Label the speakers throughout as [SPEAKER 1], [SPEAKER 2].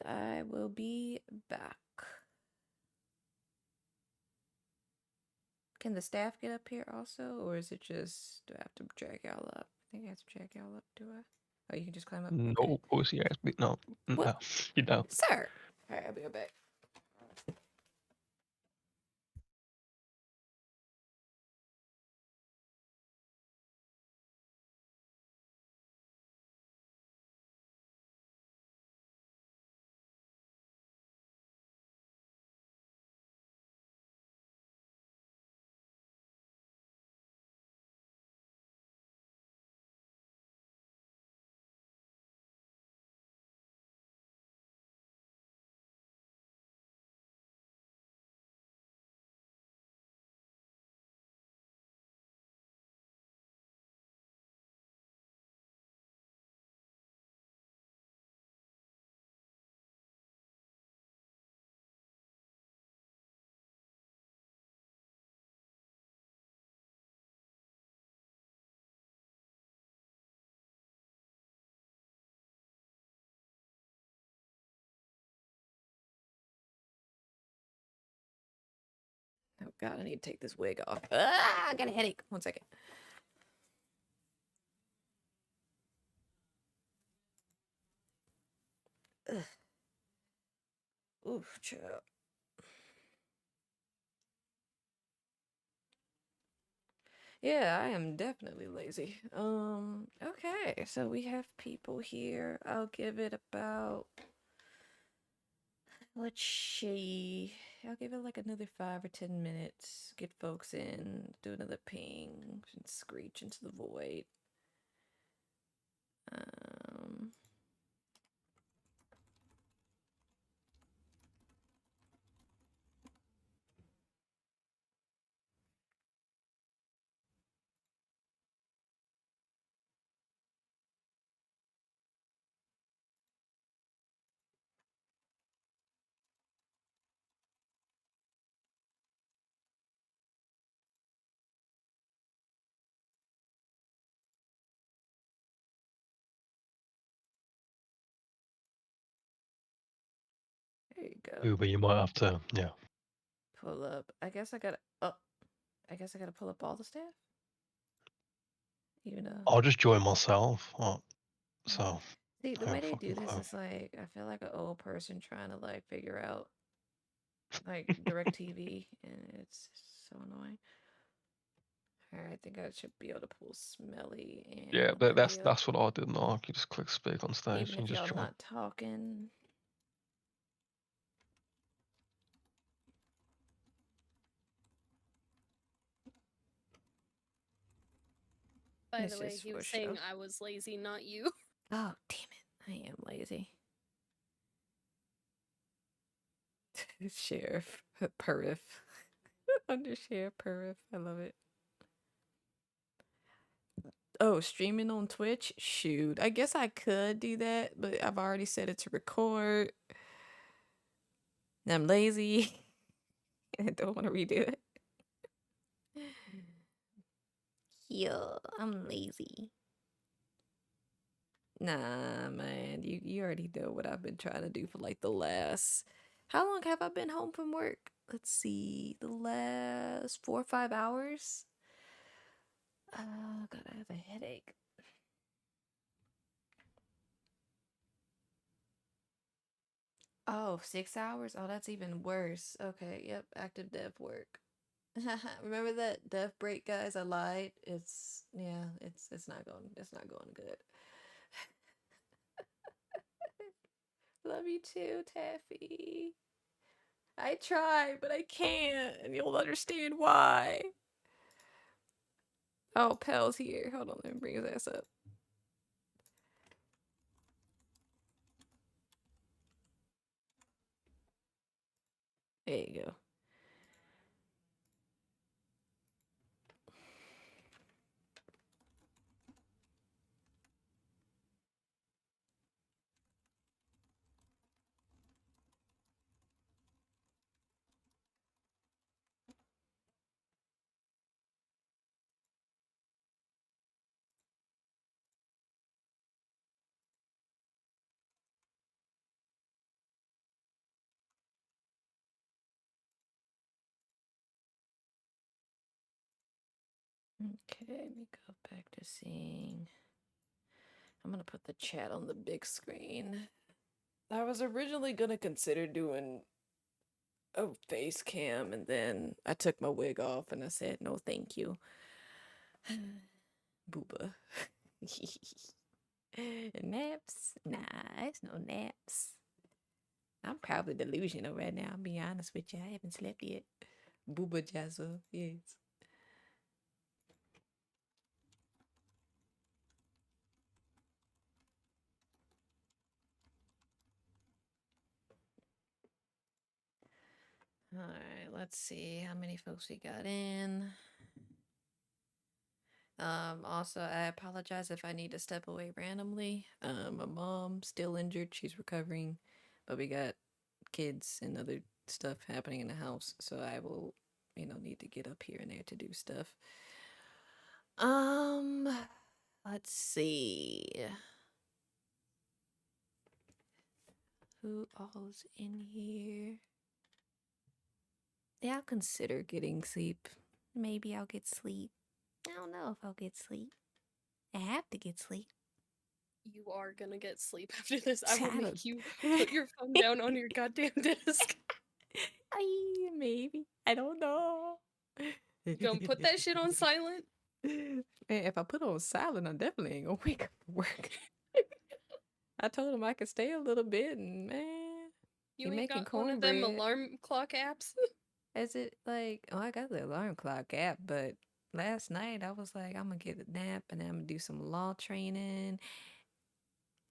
[SPEAKER 1] I will be back. Can the staff get up here also, or is it just, do I have to drag y'all up? I think I have to drag y'all up, do I? Oh, you can just climb up? Okay.
[SPEAKER 2] No, pussy ass bitch. No,
[SPEAKER 1] What?
[SPEAKER 2] you don't.
[SPEAKER 1] Sir! Alright, I'll be right back. Oh god, I need to take this wig off. Ah, I got a headache. 1 second. Ugh. Oof, child. Yeah, I am definitely lazy. Okay, so we have people here. I'll give it about, let's see. I'll give it like another 5 or 10 minutes. Get folks in, do another ping, and screech into the void. Um, there you go.
[SPEAKER 2] Ooh, but you might have to, yeah.
[SPEAKER 1] Pull up. I guess I gotta. Oh, I guess I gotta pull up all the staff. Even though.
[SPEAKER 2] I'll just join myself. So,
[SPEAKER 1] See, the
[SPEAKER 2] I
[SPEAKER 1] way
[SPEAKER 2] don't
[SPEAKER 1] they
[SPEAKER 2] fucking
[SPEAKER 1] do this
[SPEAKER 2] know.
[SPEAKER 1] is like I feel like an old person trying to like figure out like direct TV, and it's so annoying. Alright, I think I should be able to pull Smelly
[SPEAKER 2] Yeah,
[SPEAKER 1] and Pretty up,
[SPEAKER 2] that's what I did now. You just click speak on stage
[SPEAKER 1] even
[SPEAKER 2] and
[SPEAKER 1] if
[SPEAKER 2] you just
[SPEAKER 1] y'all
[SPEAKER 2] join.
[SPEAKER 1] not talking.
[SPEAKER 3] By
[SPEAKER 1] It's
[SPEAKER 3] the way,
[SPEAKER 1] just
[SPEAKER 3] he
[SPEAKER 1] for
[SPEAKER 3] was
[SPEAKER 1] show.
[SPEAKER 3] saying I was lazy, not you.
[SPEAKER 1] Oh, damn it. I am lazy. Sheriff. Perif. Under Sheriff Perif. I love it. Oh, streaming on Twitch? Shoot. I guess I could do that, but I've already set it to record. I'm lazy. I don't want to redo it. Yeah, I'm lazy. Nah, man, you already know what I've been trying to do for like the last. How long have I been home from work? Let's see, the last 4 or 5 hours. God, I have a headache. Oh, 6 hours? Oh, that's even worse. Okay, yep, active dev work. Remember that dev break, guys? I lied. Yeah, it's not going good. Love you too, Taffy. I try, but I can't, and you'll understand why. Oh, Pel's here. Hold on, let me bring his ass up. There you go. Okay, let me go back to seeing. I'm gonna put the chat on the big screen. I was originally gonna consider doing a face cam, and then I took my wig off and I said no, thank you. Booba. Naps? Nah, it's no naps. I'm probably delusional right now. I'll be honest with you. I haven't slept yet. Booba Jazza, yes. All right, let's see how many folks we got in. Also, I apologize if I need to step away randomly. My mom's still injured; she's recovering, but we got kids and other stuff happening in the house, so I will, need to get up here and there to do stuff. Um, let's see. Who all's in here? Yeah, I'll consider getting sleep. Maybe I'll get sleep. I don't know if I'll get sleep. I have to get sleep.
[SPEAKER 3] You are gonna get sleep after this. I will
[SPEAKER 1] I don't-
[SPEAKER 3] make you put your phone down on your goddamn desk.
[SPEAKER 1] Maybe. I don't know.
[SPEAKER 3] You gonna put that shit on silent?
[SPEAKER 1] Man, if I put it on silent, I definitely ain't gonna wake up for work. I told him I could stay a little bit, and man,
[SPEAKER 3] You
[SPEAKER 1] he
[SPEAKER 3] ain't
[SPEAKER 1] making
[SPEAKER 3] got one of them
[SPEAKER 1] cornbread.
[SPEAKER 3] alarm clock apps?
[SPEAKER 1] Is it like, oh, I got the alarm clock app, but last night I was like, I'm gonna get a nap and then I'm gonna do some law training,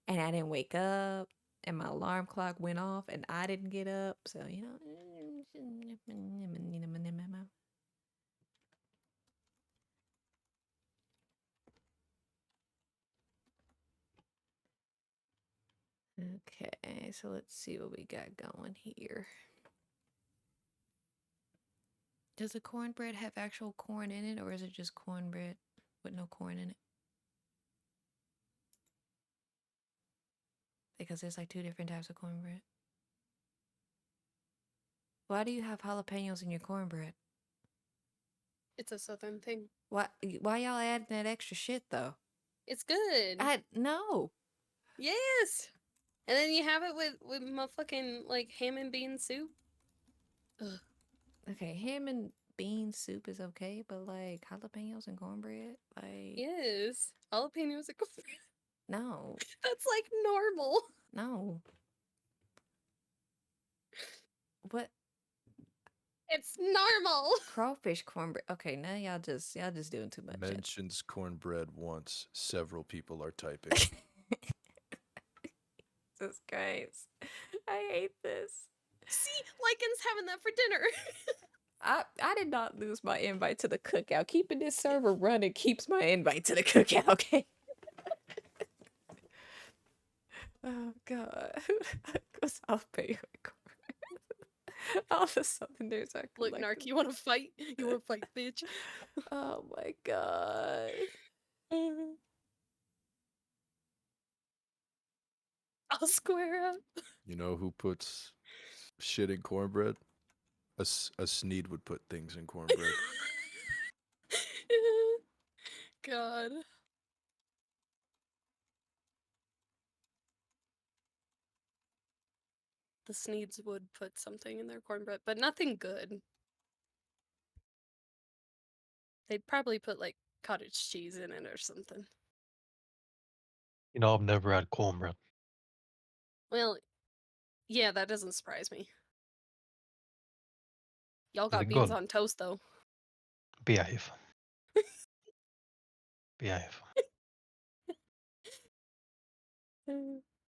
[SPEAKER 1] and I didn't wake up, and my alarm clock went off, and I didn't get up, so Okay, so let's see what we got going here. Does the cornbread have actual corn in it, or is it just cornbread with no corn in it? Because there's like two different types of cornbread. Why do you have jalapenos in your cornbread?
[SPEAKER 3] It's a southern thing.
[SPEAKER 1] Why y'all adding that extra shit though?
[SPEAKER 3] It's good.
[SPEAKER 1] No.
[SPEAKER 3] Yes. And then you have it with my fucking like ham and bean soup. Ugh.
[SPEAKER 1] Okay, ham and bean soup is okay, but like jalapenos and cornbread, like
[SPEAKER 3] Yes. Jalapenos are good.
[SPEAKER 1] no,
[SPEAKER 3] That's like normal.
[SPEAKER 1] no. What
[SPEAKER 3] It's normal.
[SPEAKER 1] crawfish cornbread? Okay, now y'all just doing too much.
[SPEAKER 4] Mentions cornbread once. Several people are typing.
[SPEAKER 1] Jesus Christ, I hate this.
[SPEAKER 3] See, Lycan's having that for dinner.
[SPEAKER 1] I did not lose my invite to the cookout. Keeping this server running keeps my invite to the cookout, okay? Oh god. Because I'll pay all the Southerners are
[SPEAKER 3] Look, Narc, you wanna fight? You wanna fight, bitch?
[SPEAKER 1] Oh my god.
[SPEAKER 3] I'll square up.
[SPEAKER 4] You know who puts shit in cornbread? A Sneed would put things in cornbread.
[SPEAKER 3] God. The Sneeds would put something in their cornbread, but nothing good. They'd probably put like cottage cheese in it or something.
[SPEAKER 2] You know, I've never had cornbread.
[SPEAKER 3] Well, yeah, that doesn't surprise me. Y'all
[SPEAKER 2] Is
[SPEAKER 3] got
[SPEAKER 2] it
[SPEAKER 3] beans
[SPEAKER 2] good?
[SPEAKER 3] on toast though.
[SPEAKER 2] Behave. Behave.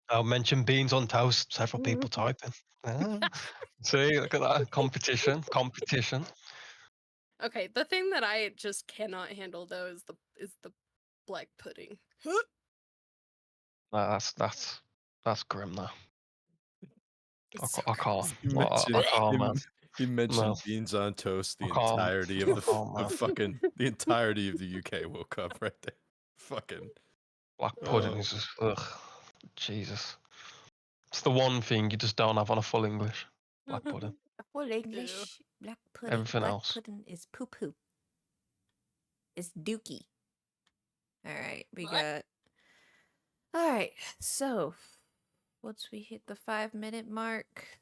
[SPEAKER 2] I'll mention beans on toast. Several people typing. Ah. See, look at that competition. Competition.
[SPEAKER 3] Okay, the thing that I just cannot handle though is the black pudding.
[SPEAKER 2] That's grim now.
[SPEAKER 3] It's so
[SPEAKER 2] I can't.
[SPEAKER 4] He
[SPEAKER 3] gross.
[SPEAKER 4] mentioned,
[SPEAKER 2] I can't, man.
[SPEAKER 4] he mentioned
[SPEAKER 2] No.
[SPEAKER 4] beans on toast. The
[SPEAKER 2] I can't.
[SPEAKER 4] entirety of
[SPEAKER 2] I
[SPEAKER 4] the
[SPEAKER 2] can't, man.
[SPEAKER 4] fucking the entirety of the UK woke up right there. Fucking
[SPEAKER 2] Black pudding is just ugh. Jesus. It's the one thing you just don't have on a full English. Black pudding.
[SPEAKER 1] Full
[SPEAKER 3] English,
[SPEAKER 1] Black pudding.
[SPEAKER 2] Everything
[SPEAKER 1] Black
[SPEAKER 2] else.
[SPEAKER 1] pudding is poo poo. It's Dookie. All right, we
[SPEAKER 3] What?
[SPEAKER 1] got. All right, so once we hit the 5-minute mark,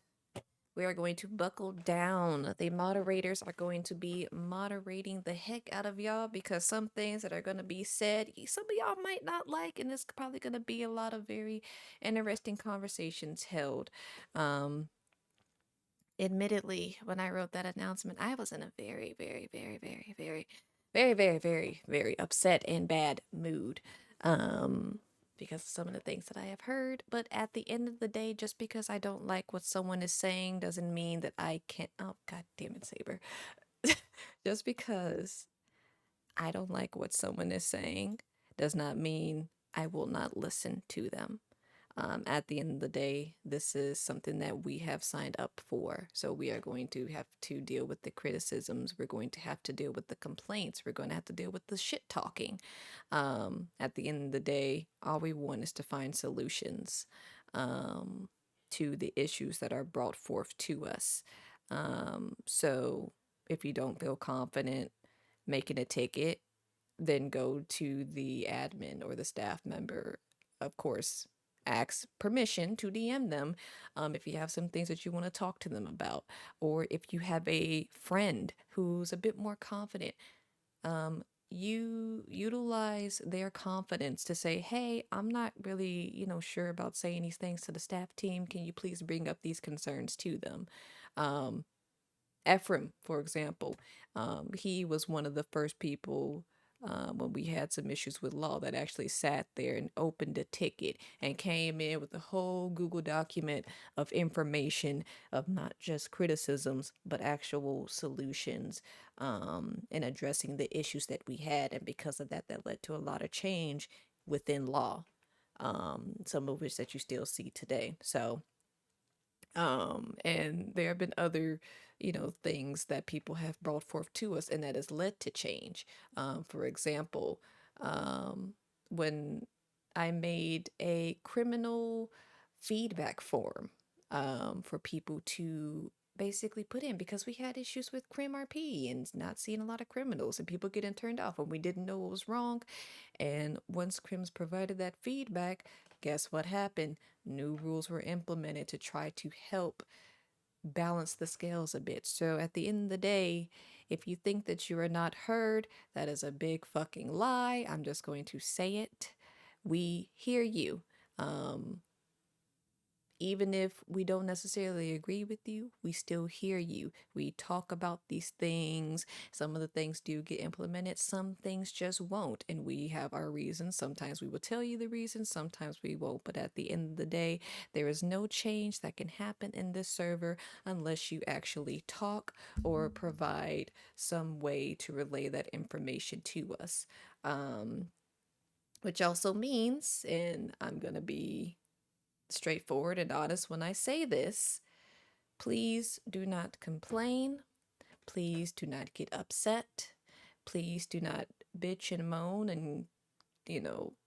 [SPEAKER 1] we are going to buckle down. The moderators are going to be moderating the heck out of y'all because some things that are going to be said, some of y'all might not like, and there's probably going to be a lot of very interesting conversations held. Admittedly, when I wrote that announcement, I was in a very, very, very, very, very, very, very, very, very upset and bad mood. Because of some of the things that I have heard. But at the end of the day, just because I don't like what someone is saying doesn't mean that I can't. Oh, God damn it, Saber. Just because I don't like what someone is saying does not mean I will not listen to them. At the end of the day, this is something that we have signed up for. So we are going to have to deal with the criticisms. We're going to have to deal with the complaints. We're going to have to deal with the shit talking. At the end of the day, all we want is to find solutions to the issues that are brought forth to us. So if you don't feel confident making a ticket, then go to the admin or the staff member. Of course, ask permission to DM them if you have some things that you want to talk to them about, or if you have a friend who's a bit more confident. You utilize their confidence to say, hey, I'm not really, sure about saying these things to the staff team. Can you please bring up these concerns to them? Ephraim, for example, he was one of the first people when we had some issues with law that actually sat there and opened a ticket and came in with a whole Google document of information of not just criticisms, but actual solutions in addressing the issues that we had. And because of that, that led to a lot of change within law, some of which that you still see today. So, and there have been other, things that people have brought forth to us and that has led to change. For example, when I made a criminal feedback form for people to basically put in because we had issues with Crim RP and not seeing a lot of criminals and people getting turned off and we didn't know what was wrong. And once Crims provided that feedback, guess what happened? New rules were implemented to try to help balance the scales a bit. So at the end of the day, if you think that you are not heard, that is a big fucking lie. I'm just going to say it. We hear you. Even if we don't necessarily agree with you, we still hear you. We talk about these things. Some of the things do get implemented, some things just won't. And we have our reasons. Sometimes we will tell you the reasons, sometimes we won't. But at the end of the day, there is no change that can happen in this server unless you actually talk or provide some way to relay that information to us. Which also means, and I'm going to be straightforward and honest when I say this. Please do not complain. Please do not get upset. Please do not bitch and moan in,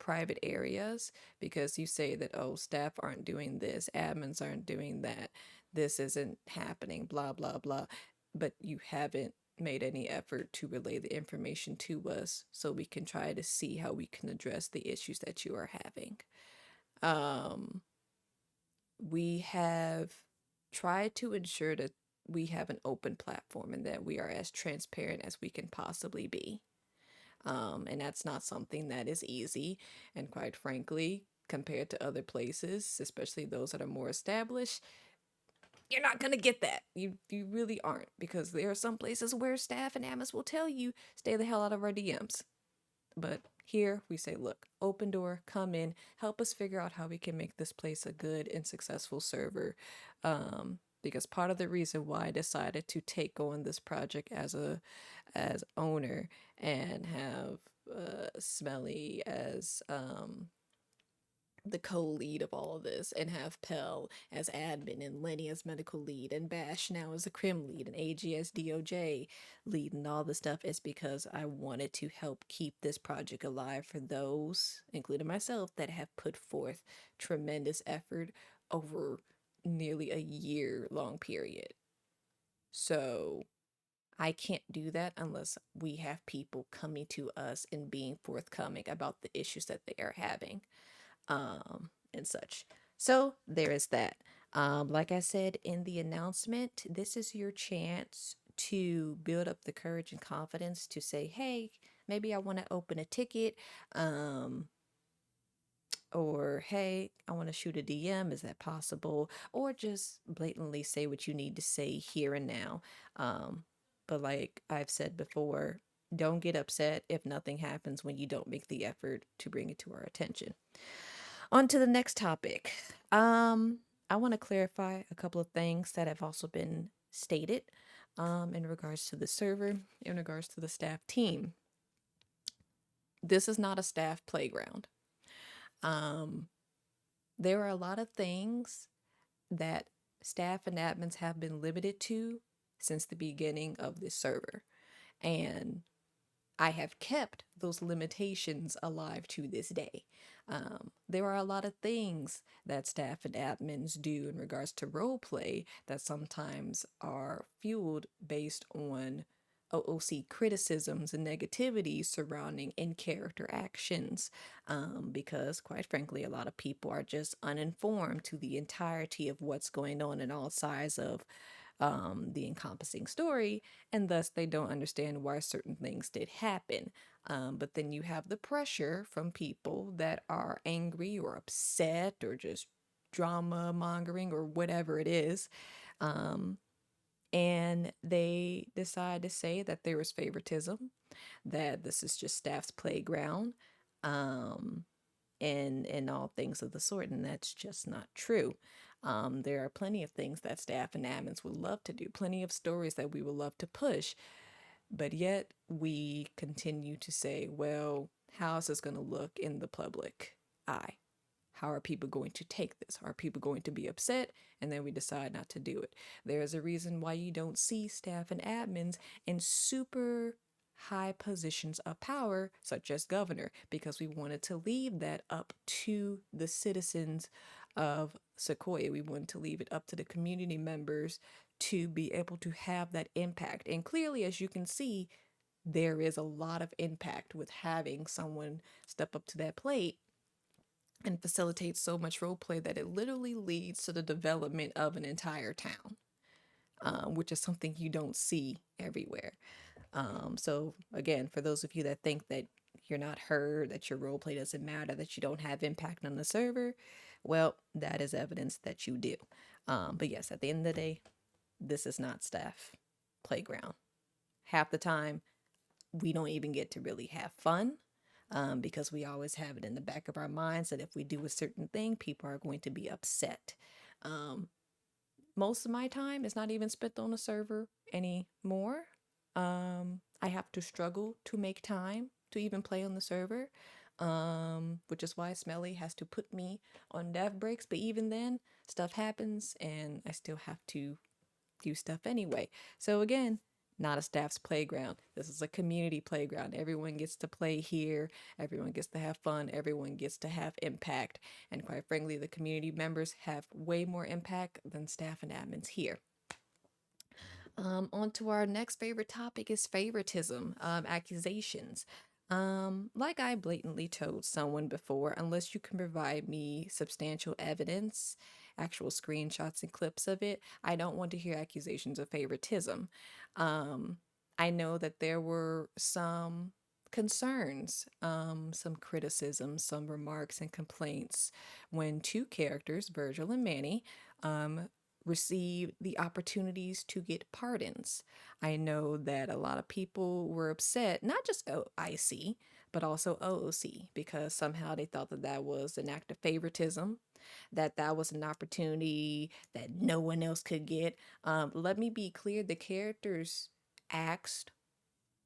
[SPEAKER 1] private areas because you say that, oh, staff aren't doing this, admins aren't doing that, this isn't happening, blah, blah, blah. But you haven't made any effort to relay the information to us so we can try to see how we can address the issues that you are having. We have tried to ensure that we have an open platform and that we are as transparent as we can possibly be. And that's not something that is easy. And quite frankly, compared to other places, especially those that are more established, you're not going to get that. You really aren't, because there are some places where staff and admins will tell you, stay the hell out of our DMs. But here we say, look, open door, come in, help us figure out how we can make this place a good and successful server. Because part of the reason why I decided to take on this project as owner and have Smelly as the co-lead of all of this, and have Pell as admin and Lenny as medical lead and Bash now as a crim lead and AG as DOJ lead and all this stuff, is because I wanted to help keep this project alive for those, including myself, that have put forth tremendous effort over nearly a year-long period. So I can't do that unless we have people coming to us and being forthcoming about the issues that they are having, and such. So there is that. Like I said in the announcement, this is your chance to build up the courage and confidence to say, hey, maybe I want to open a ticket. Um, or hey, I want to shoot a DM. Is that possible? Or just blatantly say what you need to say here and now. Um, but like I've said before, don't get upset if nothing happens when you don't make the effort to bring it to our attention. On to the next topic. I want to clarify a couple of things that have also been stated in regards to the server, in regards to the staff team. This is not a staff playground. Um, there are a lot of things that staff and admins have been limited to since the beginning of this server. And I have kept those limitations alive to this day. There are a lot of things that staff and admins do in regards to role play that sometimes are fueled based on OOC criticisms and negativity surrounding in character actions. Because, quite frankly, a lot of people are just uninformed to the entirety of what's going on in all sides of the encompassing story, and thus they don't understand why certain things did happen. But then you have the pressure from people that are angry or upset or just drama mongering or whatever it is. Um, and they decide to say that there is favoritism, that this is just staff's playground, um, and all things of the sort, and that's just not true. There are plenty of things that staff and admins would love to do, plenty of stories that we would love to push, but yet we continue to say, well, how is this going to look in the public eye? How are people going to take this? Are people going to be upset? And then we decide not to do it. There's a reason why you don't see staff and admins in super high positions of power, such as governor, because we wanted to leave that up to the citizens of Sequoia. We wanted to leave it up to the community members to be able to have that impact. And clearly, as you can see, there is a lot of impact with having someone step up to that plate and facilitates so much role play that it literally leads to the development of an entire town, which is something you don't see everywhere. So again, for those of you that think that you're not heard, that your role play doesn't matter, that you don't have impact on the server, well, that is evidence that you do. But yes, at the end of the day, this is not staff playground. Half the time, we don't even get to really have fun, because we always have it in the back of our minds that if we do a certain thing, people are going to be upset. Um, Most of my time is not even spent on the server anymore. I have to struggle to make time to even play on the server, which is why Smelly has to put me on dev breaks. But even then, stuff happens and I still have to do stuff anyway. So again, not a staff's playground. This is a community playground. Everyone gets to play here. Everyone gets to have fun. Everyone gets to have impact. And quite frankly, the community members have way more impact than staff and admins here. On to our next favorite topic is favoritism, accusations. Like I blatantly told someone before, unless you can provide me substantial evidence, actual screenshots and clips of it, I don't want to hear accusations of favoritism. Um, I know that there were some concerns, some criticism, some remarks and complaints when two characters, Virgil and Manny, received the opportunities to get pardons. I know that a lot of people were upset, not just IC, but also OOC, because somehow they thought that that was an act of favoritism, that that was an opportunity that no one else could get. Let me be clear, the characters asked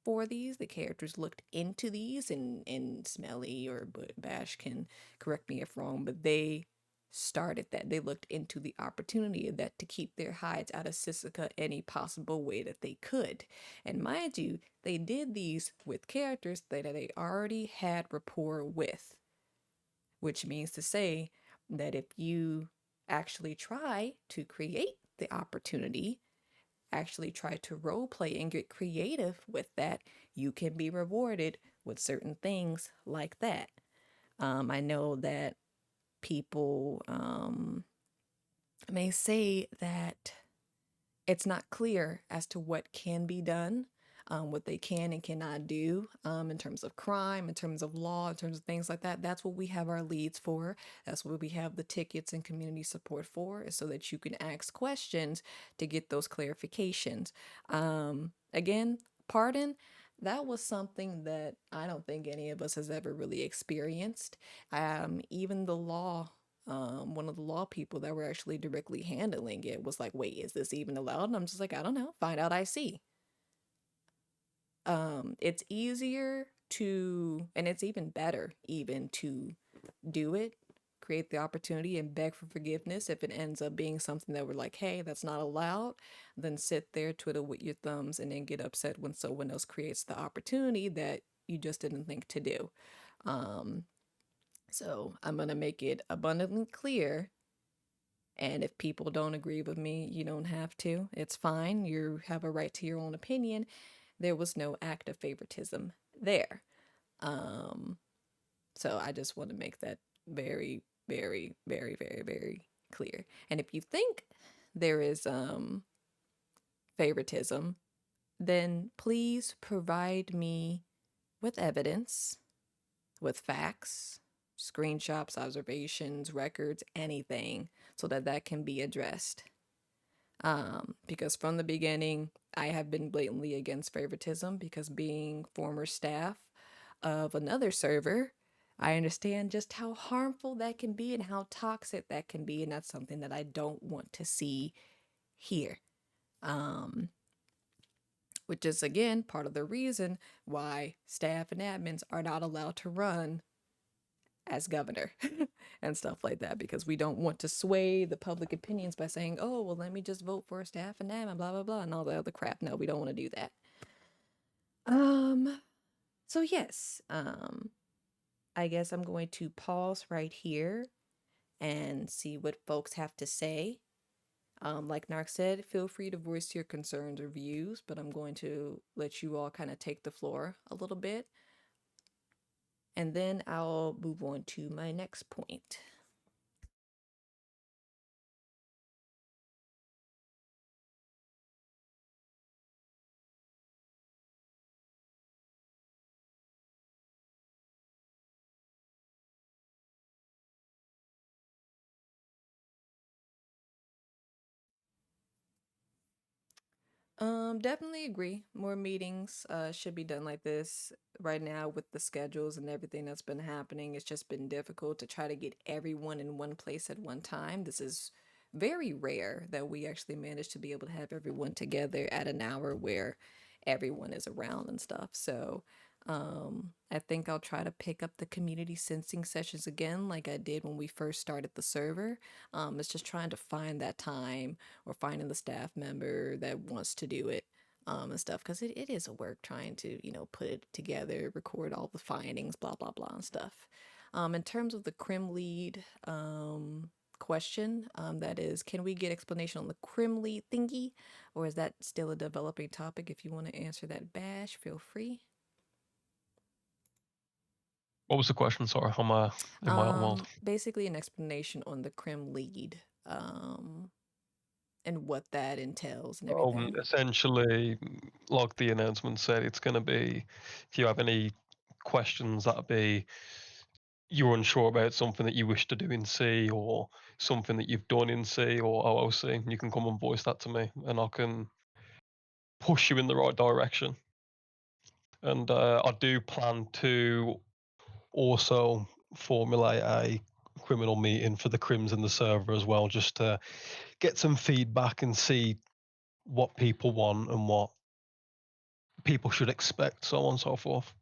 [SPEAKER 1] for these. The characters looked into these, and Smelly or Bash can correct me if wrong, but they started that. They looked into the opportunity of that to keep their hides out of Sisika any possible way that they could. And mind you, they did these with characters that they already had rapport with, which means to say that if you actually try to create the opportunity, actually try to role play and get creative with that, you can be rewarded with certain things like that. I know that people may say that it's not clear as to what can be done, what they can and cannot do in terms of crime, in terms of law, in terms of things like that. That's what we have our leads for. That's what we have the tickets and community support for, is so that you can ask questions to get those clarifications. Again, pardon. That was something that I don't think any of us has ever really experienced. Even the law, one of the law people that were actually directly handling it was like, wait, is this even allowed? And I'm just like, I don't know. Find out, I see. It's easier to, and it's even better even to do it, create the opportunity and beg for forgiveness if it ends up being something that we're like, hey, that's not allowed, then sit there, twiddle with your thumbs, and then get upset when someone else creates the opportunity that you just didn't think to do. So I'm going to make it abundantly clear. And if people don't agree with me, you don't have to. It's fine. You have a right to your own opinion. There was no act of favoritism there. So I just want to make that very, very, very, very, very clear. And if you think there is favoritism, then please provide me with evidence, with facts, screenshots, observations, records, anything, so that that can be addressed. Because from the beginning, I have been blatantly against favoritism, because being former staff of another server, I understand just how harmful that can be and how toxic that can be, and that's something that I don't want to see here. Which is, again, part of the reason why staff and admins are not allowed to run as governor and stuff like that, because we don't want to sway the public opinions by saying, oh, well, let me just vote for a staff and admin, blah, blah, blah, and all the other crap. No, we don't want to do that. So yes, I guess I'm going to pause right here and see what folks have to say. Like Narc said, feel free to voice your concerns or views, but I'm going to let you all kind of take the floor a little bit. And then I'll move on to my next point. Definitely agree. More meetings should be done like this. Right now, with the schedules and everything that's been happening, it's just been difficult to try to get everyone in one place at one time. This is very rare that we actually manage to be able to have everyone together at an hour where everyone is around and stuff. So, I think I'll try to pick up the community sensing sessions again, like I did when we first started the server. It's just trying to find that time, or finding the staff member that wants to do it, and stuff, because it is a work trying to, put it together, record all the findings, blah, blah, blah, and stuff. In terms of the crim lead question, that is, can we get explanation on the crim lead thingy, or is that still a developing topic? If you want to answer that, Bash, feel free.
[SPEAKER 2] What was the question? Sorry, I'm in my own world.
[SPEAKER 1] Basically an explanation on the crim lead, and what that entails and everything.
[SPEAKER 2] Essentially, like the announcement said, it's going to be, if you have any questions, that'll be you're unsure about something that you wish to do in C, or something that you've done in C or OOC, you can come and voice that to me, and I can push you in the right direction. And I do plan to also formulate a criminal meeting for the crims in the server as well, just to get some feedback and see what people want and what people should expect, so on and so forth.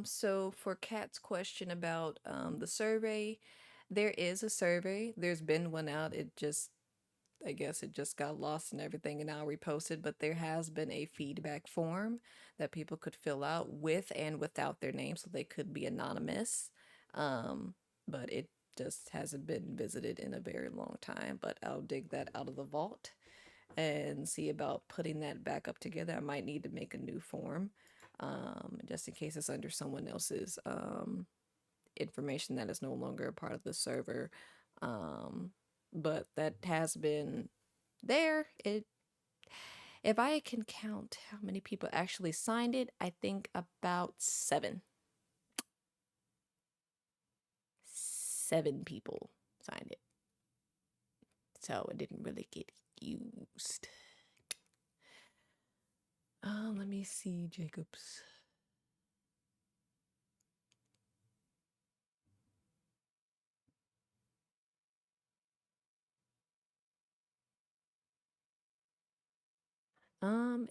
[SPEAKER 1] So for Kat's question about the survey, there is a survey. There's been one out. I guess it just got lost and everything and now reposted, but there has been a feedback form that people could fill out with and without their name, so they could be anonymous. But just hasn't been visited in a very long time. But I'll dig that out of the vault and see about putting that back up together. I might need to make a new form, just in case it's under someone else's information that is no longer a part of the server. But that has been there. If I can count how many people actually signed it, I think about 7. 7 people signed it. So it didn't really get used. Let me see, Jacobs.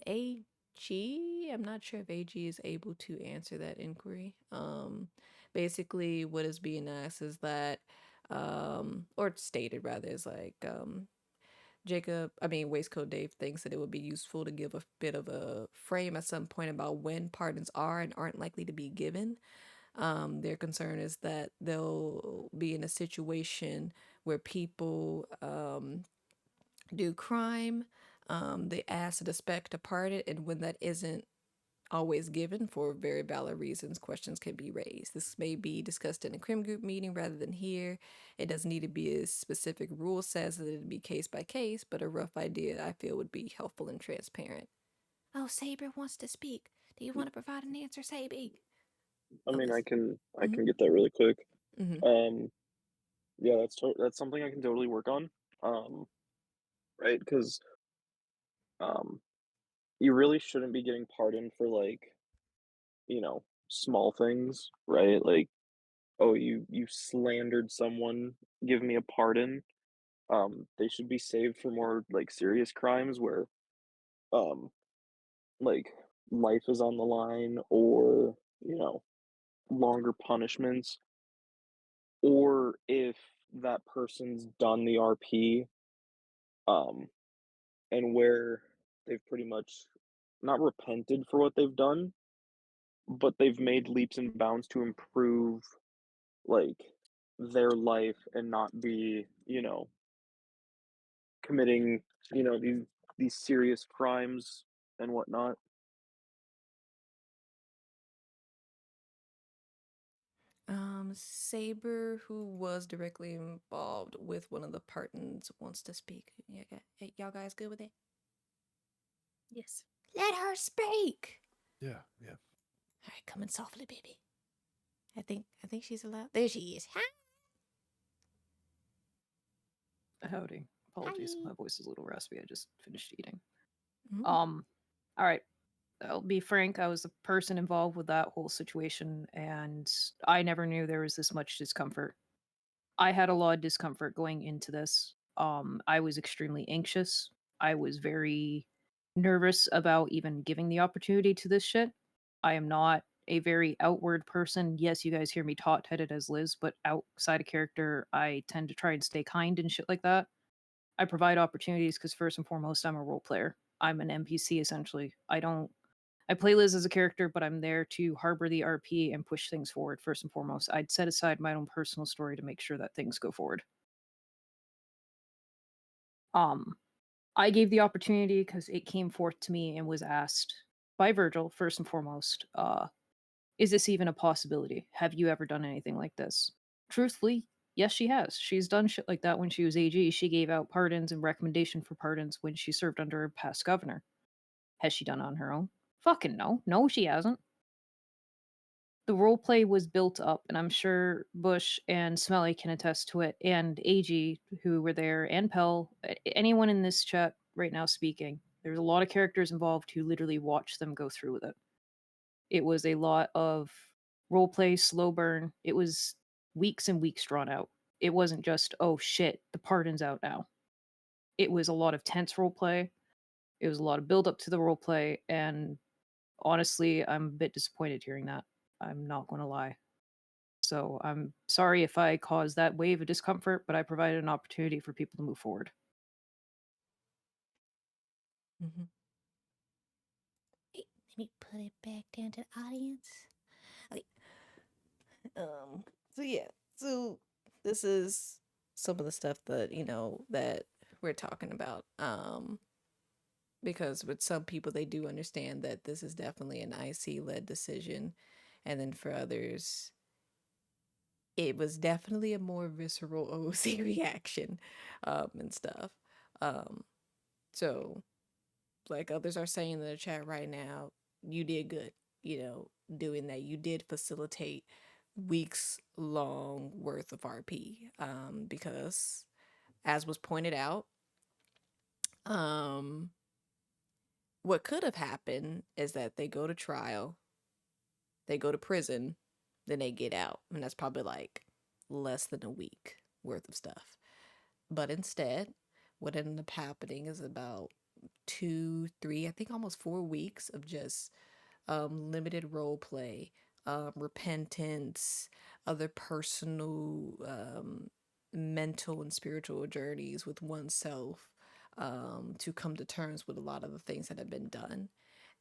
[SPEAKER 1] AG, I'm not sure if AG is able to answer that inquiry. Basically what is being asked is that, or stated rather, is like, Waistcoat Dave thinks that it would be useful to give a bit of a frame at some point about when pardons are and aren't likely to be given. Their concern is that they'll be in a situation where people do crime, they ask to suspect a pardon, and when that isn't always given for very valid reasons, questions can be raised. This may be discussed in a crim group meeting rather than here. It doesn't need to be a specific rule says that it'd be case by case, but a rough idea I feel would be helpful and transparent. Oh, Saber wants to speak. Do you want to provide an answer, Saber?
[SPEAKER 5] I mean, I can
[SPEAKER 1] Mhm.
[SPEAKER 5] get that really quick.
[SPEAKER 1] Mm-hmm.
[SPEAKER 5] Yeah, that's something I can totally work on. Right? Because you really shouldn't be getting pardoned for like, small things, right? Like, oh, you slandered someone, give me a pardon. They should be saved for more like serious crimes where um like life is on the line or, longer punishments, or if that person's done the RP, um, and where they've pretty much not repented for what they've done, but they've made leaps and bounds to improve like their life and not be, committing, these serious crimes and whatnot.
[SPEAKER 1] Saber, who was directly involved with one of the partners, wants to speak. Y'all guys good with it?
[SPEAKER 3] Yes.
[SPEAKER 1] Let her speak.
[SPEAKER 4] Yeah.
[SPEAKER 1] All right, coming softly, baby. I think she's allowed. There she is. Hi.
[SPEAKER 6] Howdy. Apologies,
[SPEAKER 1] Hi.
[SPEAKER 6] my voice is a little raspy. I just finished eating.
[SPEAKER 1] Mm.
[SPEAKER 6] All right. I'll be frank. I was the person involved with that whole situation, and I never knew there was this much discomfort. I had a lot of discomfort going into this. I was extremely anxious. I was very nervous about even giving the opportunity to this shit. I am not a very outward person. Yes, you guys hear me hot-headed as Liz, but outside of character, I tend to try and stay kind and shit like that. I provide opportunities because first and foremost, I'm a role player. I'm an NPC essentially. I play Liz as a character, but I'm there to harbor the RP and push things forward first and foremost. I'd set aside my own personal story to make sure that things go forward. I gave the opportunity because it came forth to me and was asked by Virgil first and foremost. Is this even a possibility? Have you ever done anything like this? Truthfully, yes, she has. She's done shit like that when she was AG. She gave out pardons and recommendation for pardons when she served under a past governor. Has she done it on her own? Fucking no. No, she hasn't. The role play was built up, and I'm sure Bush and Smelly can attest to it, and AG, who were there, and Pell, anyone in this chat right now speaking. There's a lot of characters involved who literally watched them go through with it. It was a lot of role play, slow burn. It was weeks and weeks drawn out. It wasn't just, oh shit, the pardon's out now. It was a lot of tense role play. It was a lot of build up to the role play, and honestly, I'm a bit disappointed hearing that. I'm not going to lie. So I'm sorry if I caused that wave of discomfort, but I provided an opportunity for people to move forward.
[SPEAKER 1] Mm-hmm. Hey, let me put it back down to the audience. Okay. So yeah. So this is some of the stuff that, that we're talking about. Because with some people, they do understand that this is definitely an IC-led decision. And then for others, it was definitely a more visceral OC reaction, and stuff. Um, so, like others are saying in the chat right now, you did good, doing that. You did facilitate weeks long worth of RP, because as was pointed out, um, what could have happened is that they go to trial, they go to prison, then they get out. And that's probably like less than a week worth of stuff. But instead, what ended up happening is about 2, 3, I think almost 4 weeks of just limited role play, repentance, other personal, mental and spiritual journeys with oneself, to come to terms with a lot of the things that have been done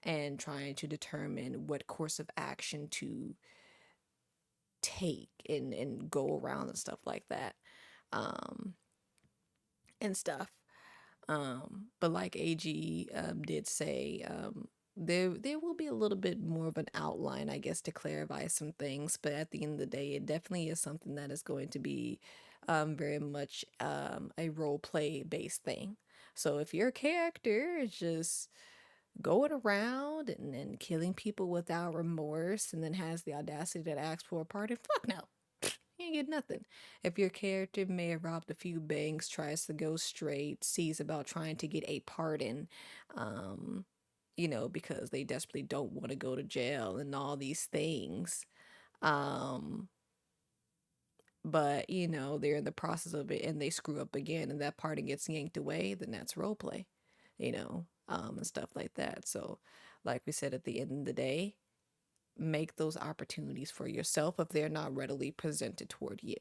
[SPEAKER 1] and trying to determine what course of action to take and go around and stuff like that, um, and stuff. But like AG did say, there will be a little bit more of an outline, I guess, to clarify some things. But at the end of the day, it definitely is something that is going to be very much a role play based thing. So if your character is just going around and killing people without remorse and then has the audacity to ask for a pardon, fuck no. You ain't get nothing. If your character may have robbed a few banks, tries to go straight, sees about trying to get a pardon, um, because they desperately don't want to go to jail and all these things. Um, but, they're in the process of it and they screw up again and that pardon gets yanked away, then that's role play, and stuff like that. So, like we said, at the end of the day, make those opportunities for yourself if they're not readily presented toward you.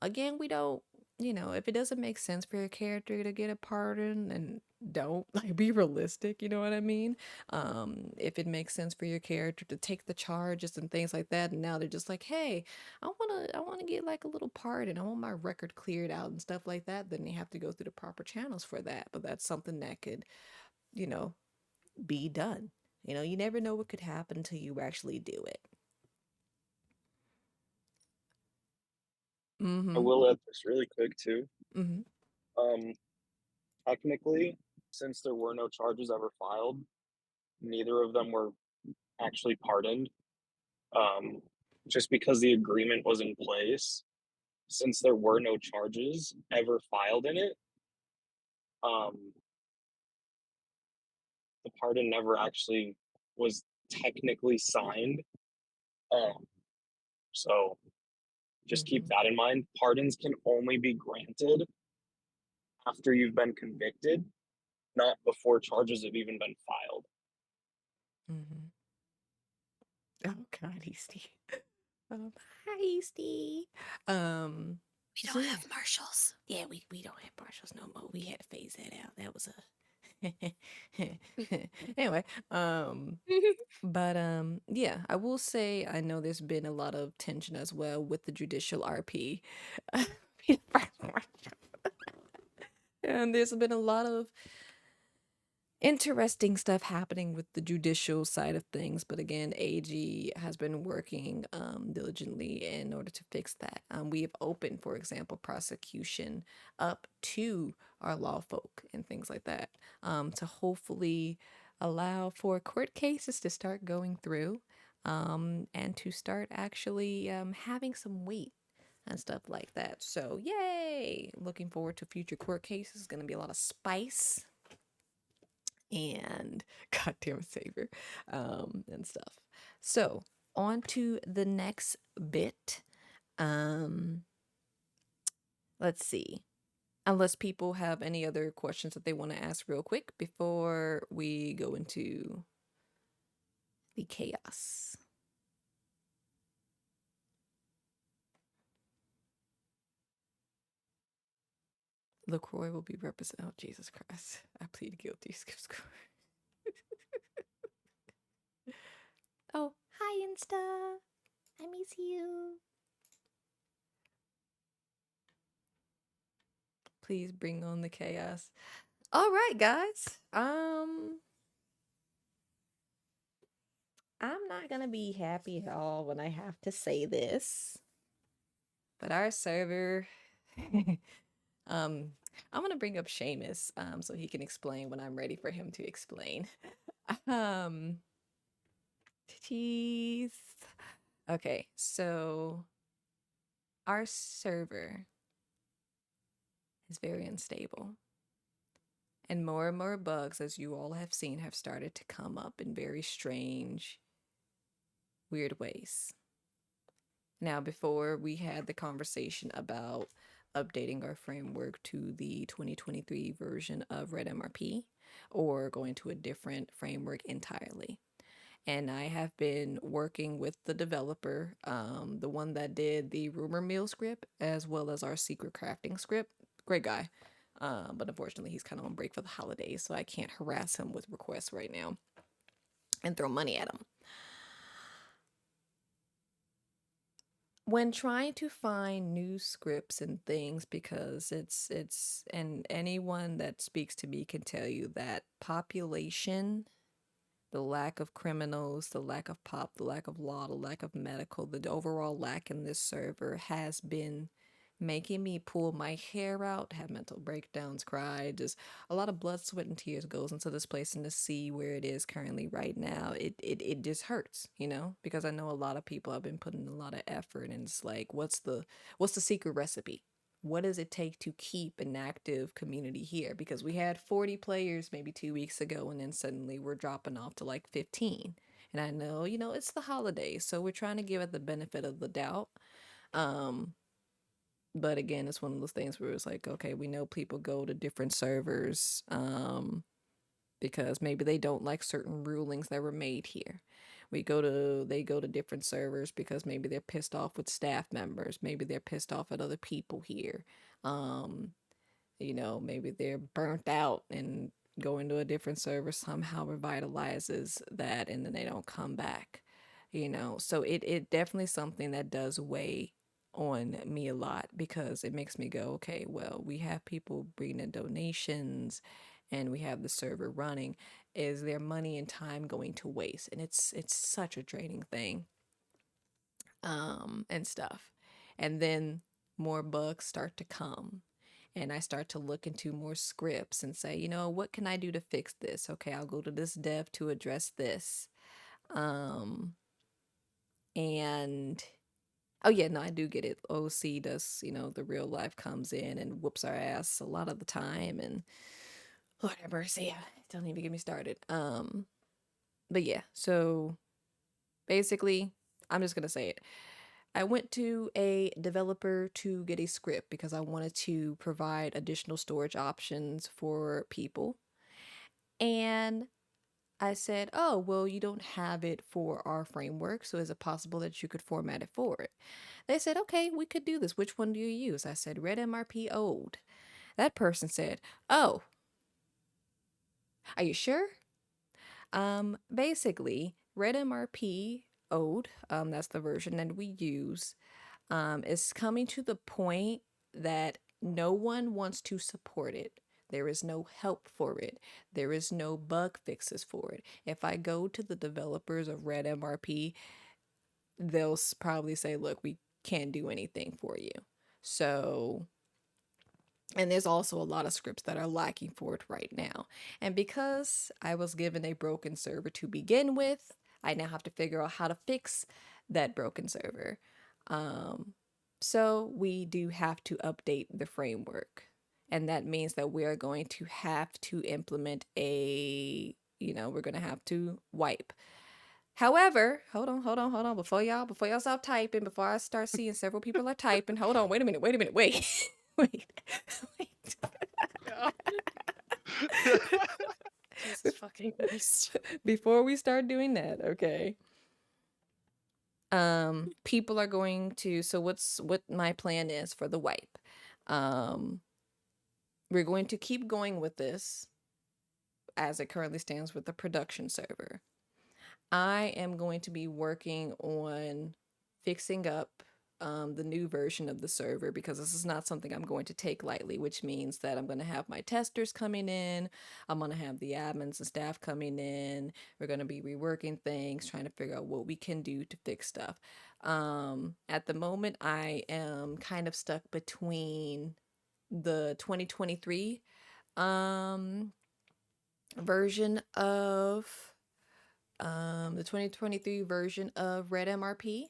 [SPEAKER 1] Again, we don't, if it doesn't make sense for your character to get a pardon, then don't like be realistic, you know what I mean? If it makes sense for your character to take the charges and things like that, and now they're just like, hey, I wanna get like a little pardon. I want my record cleared out and stuff like that, then they have to go through the proper channels for that. But that's something that could, you know, be done. You never know what could happen until you actually do it.
[SPEAKER 5] I
[SPEAKER 1] Mm-hmm.
[SPEAKER 5] will add this really quick too.
[SPEAKER 1] Mm-hmm.
[SPEAKER 5] Um, Technically, since there were no charges ever filed, neither of them were actually pardoned. Um, just because the agreement was in place, since there were no charges ever filed in it, um, the pardon never actually was technically signed. Um, so just keep
[SPEAKER 1] Mm-hmm.
[SPEAKER 5] that in mind. Pardons can only be granted after you've been convicted, not before charges have even been filed.
[SPEAKER 1] Mm-hmm. Oh God, Easty. Hi, Easty. Um,
[SPEAKER 3] We
[SPEAKER 1] so
[SPEAKER 3] don't
[SPEAKER 1] yeah,
[SPEAKER 3] have marshals.
[SPEAKER 1] yeah, we don't have partials no more. We had to phase that out. That was a anyway. But yeah, I will say I know there's been a lot of tension as well with the judicial RP. And there's been a lot of interesting stuff happening with the judicial side of things, but again, AG has been working diligently in order to fix that. We have opened, for example, prosecution up to our law folk and things like that, to hopefully allow for court cases to start going through, and to start actually having some weight and stuff like that. So yay, looking forward to future court cases. Going to be a lot of spice and goddamn savior, and stuff. So on to the next bit. Let's see. Unless people have any other questions that they want to ask real quick before we go into the chaos. LaCroix will be represented. Oh, Jesus Christ. I plead guilty. Skip score. Oh, hi, Insta. I miss you. Please bring on the chaos. All right, guys. I'm not gonna be happy at all when I have to say this, but our server, I'm gonna bring up Seamus, so he can explain when I'm ready for him to explain. Um, Jeez. Okay, so our server is very unstable. And more bugs, as you all have seen, have started to come up in very strange, weird ways. Now, before we had the conversation about updating our framework to the 2023 version of Red MRP or going to a different framework entirely. And I have been working with the developer, the one that did the rumor mill script, as well as our secret crafting script. Great guy. But unfortunately, he's kind of on break for the holidays, so I can't harass him with requests right now and throw money at him. When trying to find new scripts and things, because and anyone that speaks to me can tell you that population, the lack of criminals, the lack of pop, the lack of law, the lack of medical, the overall lack in this server has been making me pull my hair out, have mental breakdowns, cry. Just a lot of blood, sweat, and tears goes into this place, and to see where it is currently right now, it just hurts, because I know a lot of people have been putting a lot of effort, and it's like, what's the secret recipe? What does it take to keep an active community here? Because we had 40 players maybe 2 weeks ago, and then suddenly we're dropping off to like 15. And I know, it's the holidays, so we're trying to give it the benefit of the doubt. But again, it's one of those things where it's like, okay, we know people go to different servers because maybe they don't like certain rulings that were made here. They go to different servers because maybe they're pissed off with staff members. Maybe they're pissed off at other people here. Maybe they're burnt out, and going to a different server somehow revitalizes that, and then they don't come back. So it definitely something that does weigh on me a lot, because it makes me go, okay, well, we have people bringing in donations and we have the server running. Is their money and time going to waste? And it's such a draining thing, and stuff. And then more bugs start to come, and I start to look into more scripts and say, what can I do to fix this? Okay, I'll go to this dev to address this. And oh yeah, no, I do get it. OC does, the real life comes in and whoops our ass a lot of the time, and Lord have mercy, don't even get me started. But yeah, so basically, I'm just gonna say it. I went to a developer to get a script because I wanted to provide additional storage options for people. And I said, oh, well, you don't have it for our framework, so is it possible that you could format it for it? They said, okay, we could do this. Which one do you use? I said, Red MRP Old. That person said, oh, are you sure? Basically, Red MRP Old, that's the version that we use, is coming to the point that no one wants to support it. There is no help for it. There is no bug fixes for it. If I go to the developers of Red MRP, they'll probably say, look, we can't do anything for you. So, and there's also a lot of scripts that are lacking for it right now. And because I was given a broken server to begin with, I now have to figure out how to fix that broken server. So we do have to update the framework. And that means that we are going to have to implement we're going to have to wipe. However, hold on. Before y'all stop typing, before I start seeing several people are typing, hold on, wait a minute, wait. wait.
[SPEAKER 3] Jesus fucking Christ.
[SPEAKER 1] Before we start doing that, okay. People are going to, so what my plan is for the wipe. We're going to keep going with this as it currently stands with the production server. I am going to be working on fixing up the new version of the server, because this is not something I'm going to take lightly, which means that I'm going to have my testers coming in, I'm going to have the admins and staff coming in, we're going to be reworking things, trying to figure out what we can do to fix stuff. At the moment, I am kind of stuck between the 2023 version of the 2023 version of Red MRP,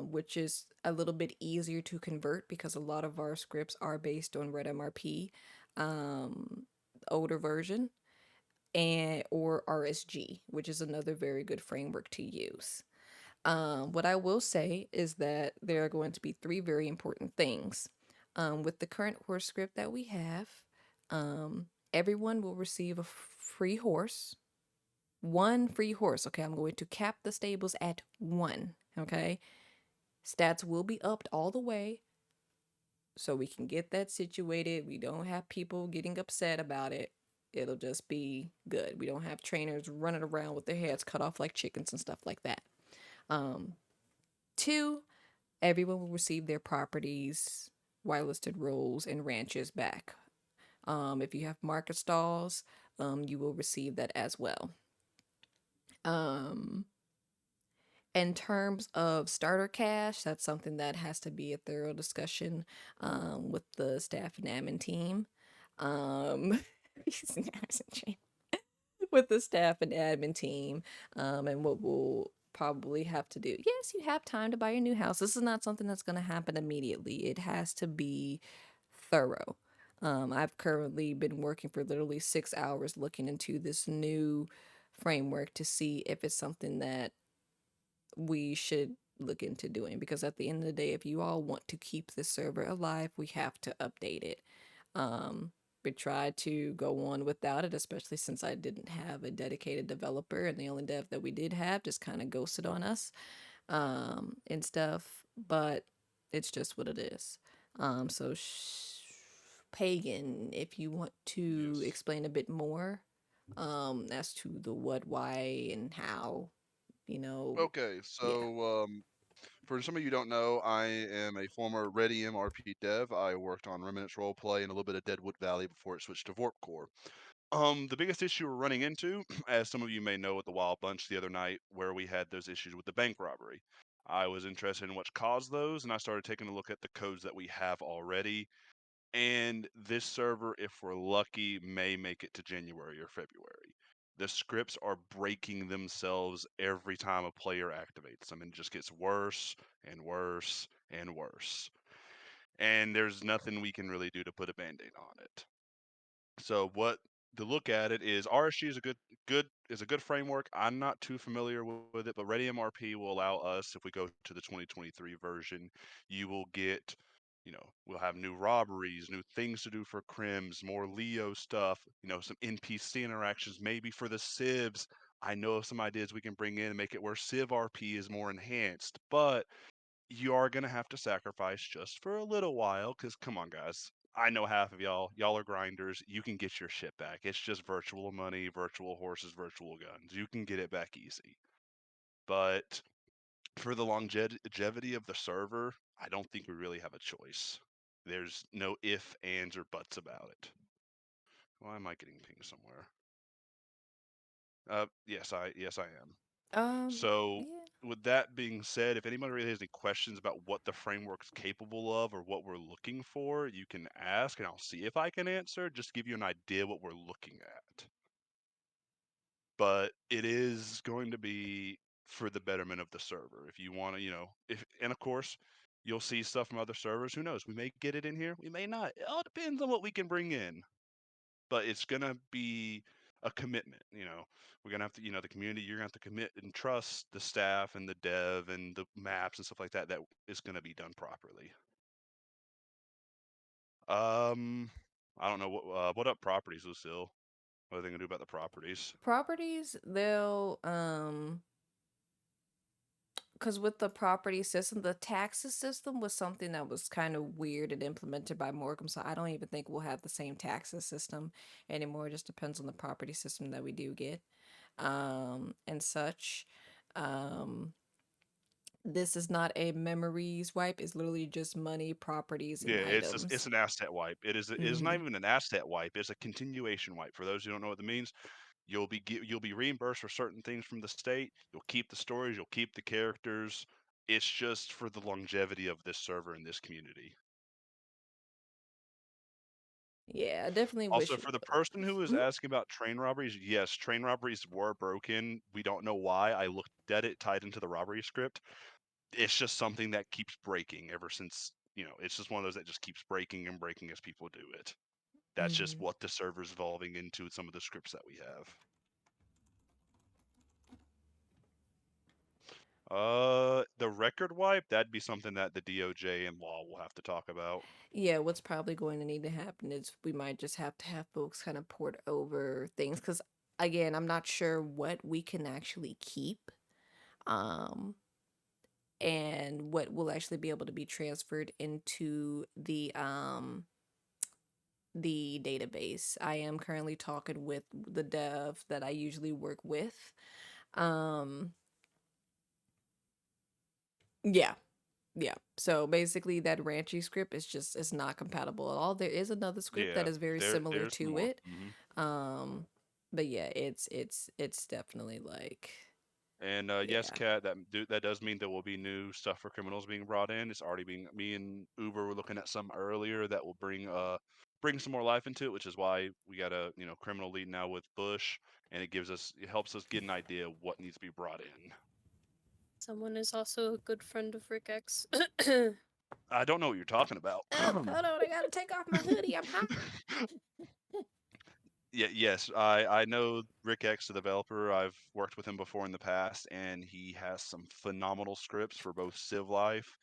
[SPEAKER 1] which is a little bit easier to convert because a lot of our scripts are based on Red MRP, older version, and or RSG, which is another very good framework to use. What I will say is that there are going to be three very important things. With the current horse script that we have, everyone will receive a free horse. One free horse. Okay, I'm going to cap the stables at one. Okay, stats will be upped all the way so we can get that situated. We don't have people getting upset about it. It'll just be good. We don't have trainers running around with their heads cut off like chickens and stuff like that. Two, everyone will receive their properties, whitelisted roles, and ranches back. If you have market stalls, you will receive that as well. In terms of starter cash, that's something that has to be a thorough discussion with the staff and admin team. With the staff and admin team, and what we'll probably have to do. Yes, you have time to buy your new house. This is not something that's going to happen immediately. It has to be thorough. I've currently been working for literally 6 hours looking into this new framework to see if it's something that we should look into doing, because at the end of the day, if you all want to keep this server alive, we have to update it. We tried to go on without it, especially since I didn't have a dedicated developer, and the only dev that we did have just kind of ghosted on us and stuff. But it's just what it is. So Pagan, if you want to
[SPEAKER 7] Yes.
[SPEAKER 1] explain a bit more as to the what, why, and how, you know,
[SPEAKER 7] Okay,
[SPEAKER 1] yeah.
[SPEAKER 7] so for some of you who don't know, I am a former Ready MRP dev. I worked on Remnants Roleplay and a little bit of Deadwood Valley before it switched to Vorp Core. The biggest issue we're running into, as some of you may know, with the Wild Bunch the other night, where we had those issues with the bank robbery. I was interested in what caused those, and I started taking a look at the codes that we have already. And this server, if we're lucky, may make it to January or February. The scripts are breaking themselves every time a player activates them, and it just gets worse and worse and worse. And there's nothing we can really do to put a band-aid on it. So what to look at it is RSG is a good framework. I'm not too familiar with it, but Ready MRP will allow us, if we go to the 2023 version, you will get, we'll have new robberies, new things to do for crims, more Leo stuff, some NPC interactions, maybe for the civs. I know of some ideas we can bring in and make it where Civ RP is more enhanced, but you are going to have to sacrifice just for a little while, because come on, guys. I know half of y'all are grinders. You can get your shit back. It's just virtual money, virtual horses, virtual guns. You can get it back easy. But for the longevity of the server, I don't think we really have a choice. There's no if, ands, or buts about it. Why am I getting pinged somewhere? Yes, I am. So,
[SPEAKER 1] Yeah.
[SPEAKER 7] with that being said, if anybody really has any questions about what the framework's capable of or what we're looking for, you can ask and I'll see if I can answer, just to give you an idea what we're looking at. But it is going to be for the betterment of the server. If you want to, and of course, you'll see stuff from other servers. Who knows? We may get it in here, we may not. It all depends on what we can bring in. But it's going to be a commitment. We're going to have to, the community, you're going to have to commit and trust the staff and the dev and the maps and stuff like that is going to be done properly. I don't know what up properties, Lucille. What are they going to do about the properties?
[SPEAKER 1] Properties, they'll because with the property system, the taxes system was something that was kind of weird and implemented by Morgan, so I don't even think we'll have the same taxes system anymore. It just depends on the property system that we do get and such. this is not a memories wipe. It's literally just money, properties,
[SPEAKER 7] Yeah,
[SPEAKER 1] and
[SPEAKER 7] it's
[SPEAKER 1] items.
[SPEAKER 7] an asset wipe. It is not
[SPEAKER 1] Mhm.
[SPEAKER 7] even an asset wipe. It's a continuation wipe. For those who don't know what that means, you'll be reimbursed for certain things from the state. You'll keep the stories. You'll keep the characters. It's just for the longevity of this server and this community.
[SPEAKER 1] Yeah, I definitely
[SPEAKER 7] Also,
[SPEAKER 1] wish.
[SPEAKER 7] for the person who was
[SPEAKER 1] Mhm.
[SPEAKER 7] asking about train robberies, yes, train robberies were broken. We don't know why. I looked at it tied into the robbery script. It's just something that keeps breaking ever since, it's just one of those that just keeps breaking and breaking as people do it. That's just
[SPEAKER 1] Mhm.
[SPEAKER 7] what the server's evolving into some of the scripts that we have. The record wipe, that'd be something that the DOJ and law will have to talk about.
[SPEAKER 1] Yeah, what's probably going to need to happen is we might just have to have folks kind of port over things because again, I'm not sure what we can actually keep. Um, and what will actually be able to be transferred into the database. I am currently talking with the dev that I usually work with. Um, yeah, yeah. So basically, that Ranchy script is just it's not compatible at all. There is another script that
[SPEAKER 7] Yeah,
[SPEAKER 1] is very similar
[SPEAKER 7] there's
[SPEAKER 1] to
[SPEAKER 7] more.
[SPEAKER 1] it. Um, but yeah, it's definitely like
[SPEAKER 7] And yes,
[SPEAKER 1] yeah.
[SPEAKER 7] Kat, that does mean there will be new stuff for criminals being brought in. It's already being. Me and Uber were looking at some earlier that will bring some more life into it, which is why we got a criminal lead now with Bush, and it helps us get an idea of what needs to be brought in.
[SPEAKER 3] Someone is also a good friend of Rick X.
[SPEAKER 7] I don't know what you're talking about.
[SPEAKER 1] Hold on, I gotta take off my hoodie. I'm hot.
[SPEAKER 7] Yeah, yes, I know Rick X, the developer. I've worked with him before in the past, and he has some phenomenal scripts for both Civ Life,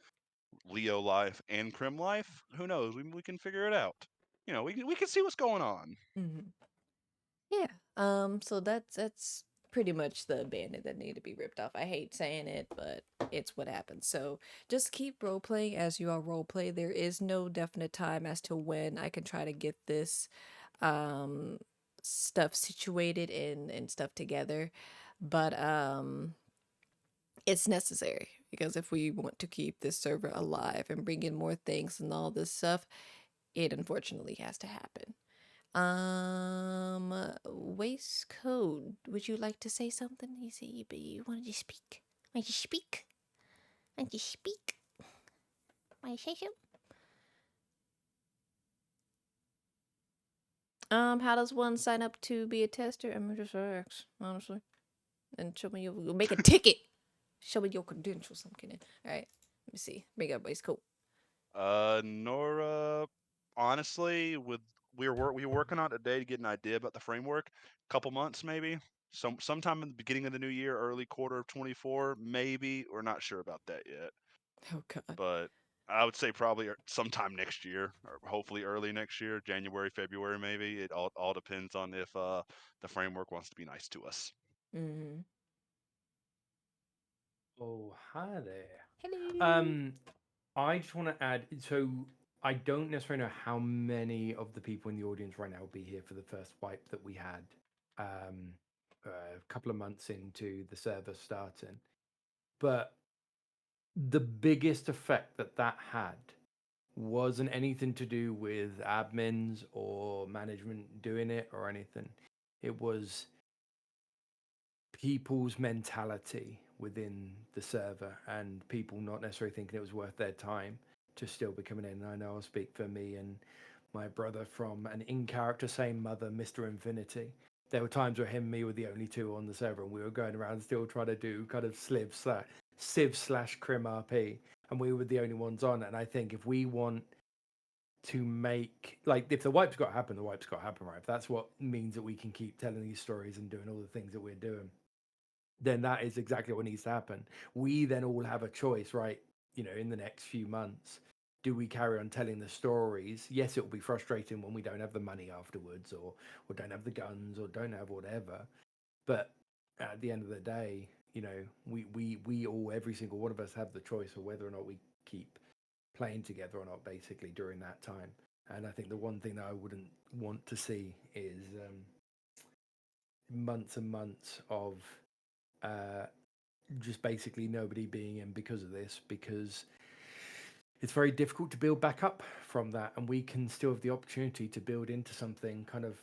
[SPEAKER 7] Leo Life, and Crim Life. Who knows? We can figure it out. We can see what's going on.
[SPEAKER 1] Hmm. Yeah. So that's pretty much the bandit that need to be ripped off. I hate saying it, but it's what happens. So just keep role playing as you all role play. There is no definite time as to when I can try to get this um stuff situated and stuff together. But it's necessary because if we want to keep this server alive and bring in more things and all this stuff, it unfortunately has to happen. Waistcoat, would you like to say something? You say you wanted to speak. Want to speak? Want to speak? Want to say something? How does one sign up to be a tester? I'm just ask, honestly. And show me your make a ticket. Show me your credentials. I'm kidding. All right, let me see. Bring up waistcoat.
[SPEAKER 7] Nora, honestly, we were working on it today to get an idea about the framework. Couple months maybe. Sometime in the beginning of the new year, early quarter of 24, maybe. We're not sure about that yet,
[SPEAKER 1] Oh God.
[SPEAKER 7] but I would say probably sometime next year, or hopefully early next year, January, February, maybe. It all depends on if the framework wants to be nice to us.
[SPEAKER 1] Mm-hmm.
[SPEAKER 8] Oh, hi there.
[SPEAKER 1] Hello.
[SPEAKER 8] I just want to add, so I don't necessarily know how many of the people in the audience right now will be here for the first wipe that we had a couple of months into the server starting. But the biggest effect that had wasn't anything to do with admins or management doing it or anything. It was people's mentality within the server and people not necessarily thinking it was worth their time to still be coming in. I know I'll speak for me and my brother from an in-character same mother, Mr. Infinity. There were times where him and me were the only two on the server and we were going around still trying to do kind of Civ/Crim RP and we were the only ones on. And I think if we want to make, like, if the wipe's got to happen, the wipe's got to happen, right? If that's what means that we can keep telling these stories and doing all the things that we're doing, then that is exactly what needs to happen. We then all have a choice, right? In the next few months, do we carry on telling the stories? Yes, it will be frustrating when we don't have the money afterwards, or don't have the guns, or don't have whatever. But at the end of the day, we all, every single one of us, have the choice of whether or not we keep playing together or not, basically during that time. And I think the one thing that I wouldn't want to see is months and months of uh, just basically nobody being in because of this, because it's very difficult to build back up from that, and we can still have the opportunity to build into something kind of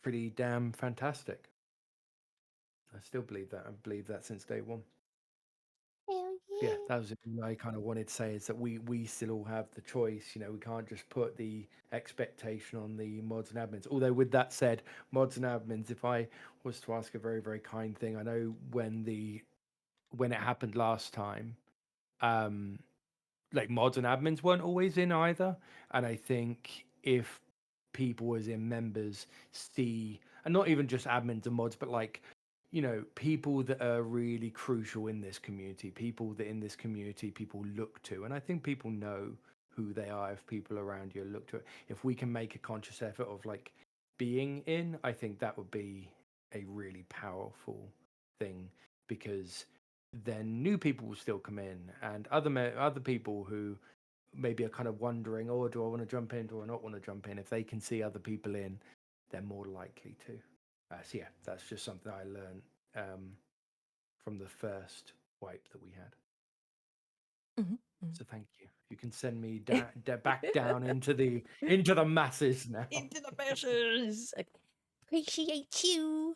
[SPEAKER 8] pretty damn fantastic. I still believe that. I believe that since day one.
[SPEAKER 1] Hell
[SPEAKER 8] Yeah, that was what I kind of wanted to say, is that we still all have the choice. You know, we can't just put the expectation on the mods and admins. Although with that said, mods and admins, if I was to ask a very, very kind thing, I know when it happened last time, like mods and admins weren't always in either. And I think if people as in members see, and not even just admins and mods, but like, you know, people that are really crucial in this community, people that in this community people look to, and I think people know who they are if people around you look to it. If we can make a conscious effort of like being in, I think that would be a really powerful thing, because then new people will still come in, and other people who maybe are kind of wondering, oh, do I want to jump in, do I not want to jump in? If they can see other people in, they're more likely to. So yeah, that's just something I learned from the first wipe that we had. So thank you. You can send me back down into the masses now.
[SPEAKER 1] Into the measures. Appreciate you.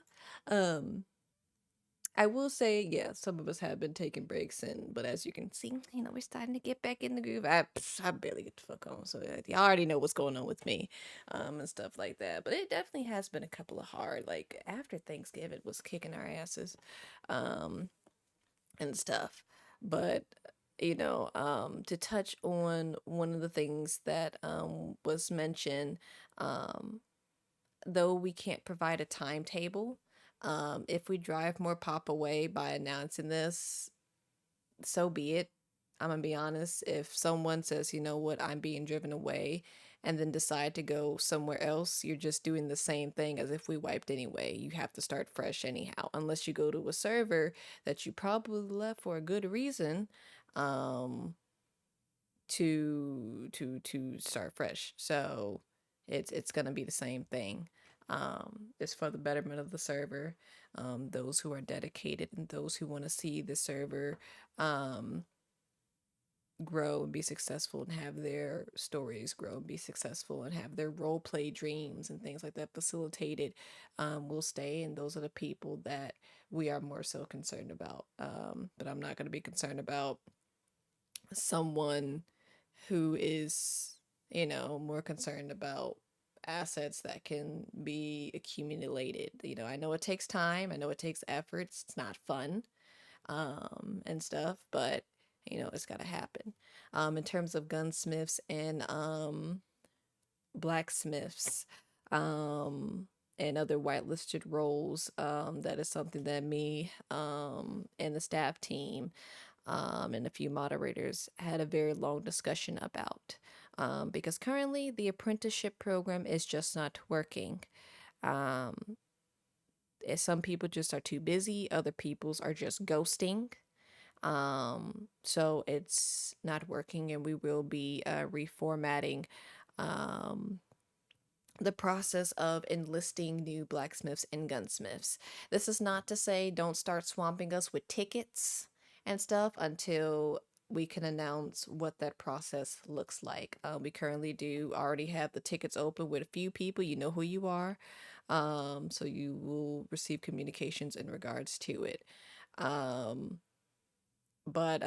[SPEAKER 1] I will say, yeah, some of us have been taking breaks, but as you can see, we're starting to get back in the groove. I barely get the fuck on, so y'all already know what's going on with me, and stuff like that. But it definitely has been a couple of hard, like after Thanksgiving was kicking our asses, and stuff. But to touch on one of the things that was mentioned, though we can't provide a timetable, if we drive more pop away by announcing this, so be it. I'm gonna be honest. If someone says, you know what, I'm being driven away, and then decide to go somewhere else, you're just doing the same thing as if we wiped anyway. You have to start fresh anyhow, unless you go to a server that you probably left for a good reason, to start fresh. So it's gonna be the same thing. It's for the betterment of the server. Those who are dedicated and those who want to see the server grow and be successful and have their stories grow and be successful and have their role play dreams and things like that facilitated, will stay. And those are the people that we are more so concerned about. But I'm not going to be concerned about someone who is, more concerned about assets that can be accumulated. I know it takes time, I know it takes efforts, it's not fun, and stuff, but it's got to happen. In terms of gunsmiths and blacksmiths, and other whitelisted roles, that is something that me and the staff team, and a few moderators had a very long discussion about, because currently the apprenticeship program is just not working. Um, some people just are too busy, other people's are just ghosting. So it's not working, and we will be reformatting um, the process of enlisting new blacksmiths and gunsmiths. This is not to say don't start swamping us with tickets and stuff until we can announce what that process looks like. We currently do already have the tickets open with a few people. You know who you are. So you will receive communications in regards to it. Um, but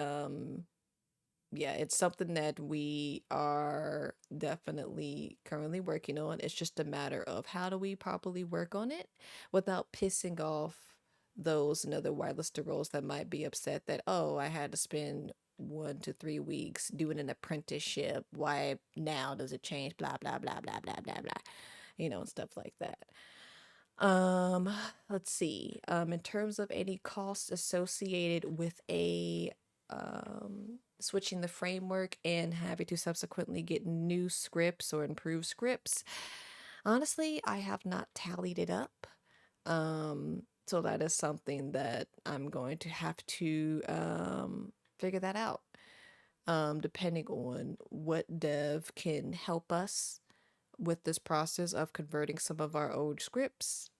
[SPEAKER 1] yeah, it's something that we are definitely currently working on. It's just a matter of how do we properly work on it without pissing off those and other wireless roles that might be upset that, oh, I had to spend 1 to 3 weeks doing an apprenticeship. Why now does it change? Blah, blah, blah, blah, blah, blah, blah, and stuff like that. Um, let's see. In terms of any costs associated with switching the framework and having to subsequently get new scripts or improved scripts, honestly, I have not tallied it up. So that is something that I'm going to have to figure that out. Depending on what dev can help us with this process of converting some of our old scripts,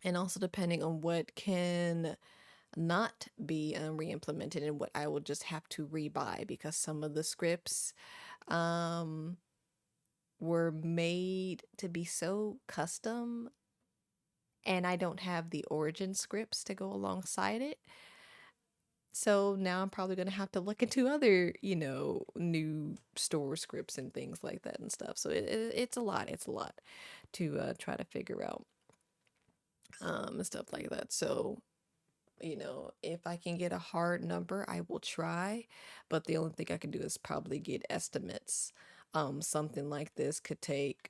[SPEAKER 1] and also depending on what can not be re-implemented, and what I will just have to rebuy, because some of the scripts were made to be so custom, and I don't have the origin scripts to go alongside it. So now I'm probably gonna have to look into other, new store scripts and things like that and stuff. So it's a lot. It's a lot to try to figure out and stuff like that. So, if I can get a hard number, I will try. But the only thing I can do is probably get estimates. Something like this could take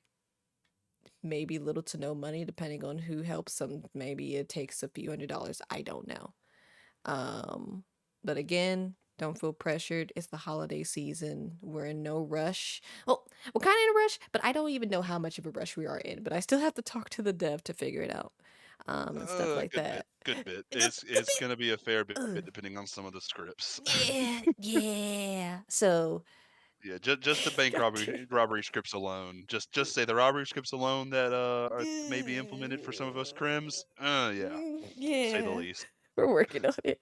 [SPEAKER 1] maybe little to no money, depending on who helps. Maybe it takes a few $100s. I don't know. But again, don't feel pressured. It's the holiday season. We're in no rush. Well, we're kind of in a rush, but I don't even know how much of a rush we are in. But I still have to talk to the dev to figure it out, and stuff like
[SPEAKER 7] Good bit.
[SPEAKER 1] that.
[SPEAKER 7] Good bit.
[SPEAKER 1] Good
[SPEAKER 7] It's gonna be a fair bit
[SPEAKER 1] Ugh.
[SPEAKER 7] depending on some of the scripts.
[SPEAKER 1] Yeah, yeah. So,
[SPEAKER 7] Yeah, just the bank
[SPEAKER 1] God damn.
[SPEAKER 7] robbery scripts alone. Just say the robbery scripts alone that are maybe implemented for some of us crims. Yeah, say the
[SPEAKER 1] Yeah.
[SPEAKER 7] least.
[SPEAKER 1] We're working on it.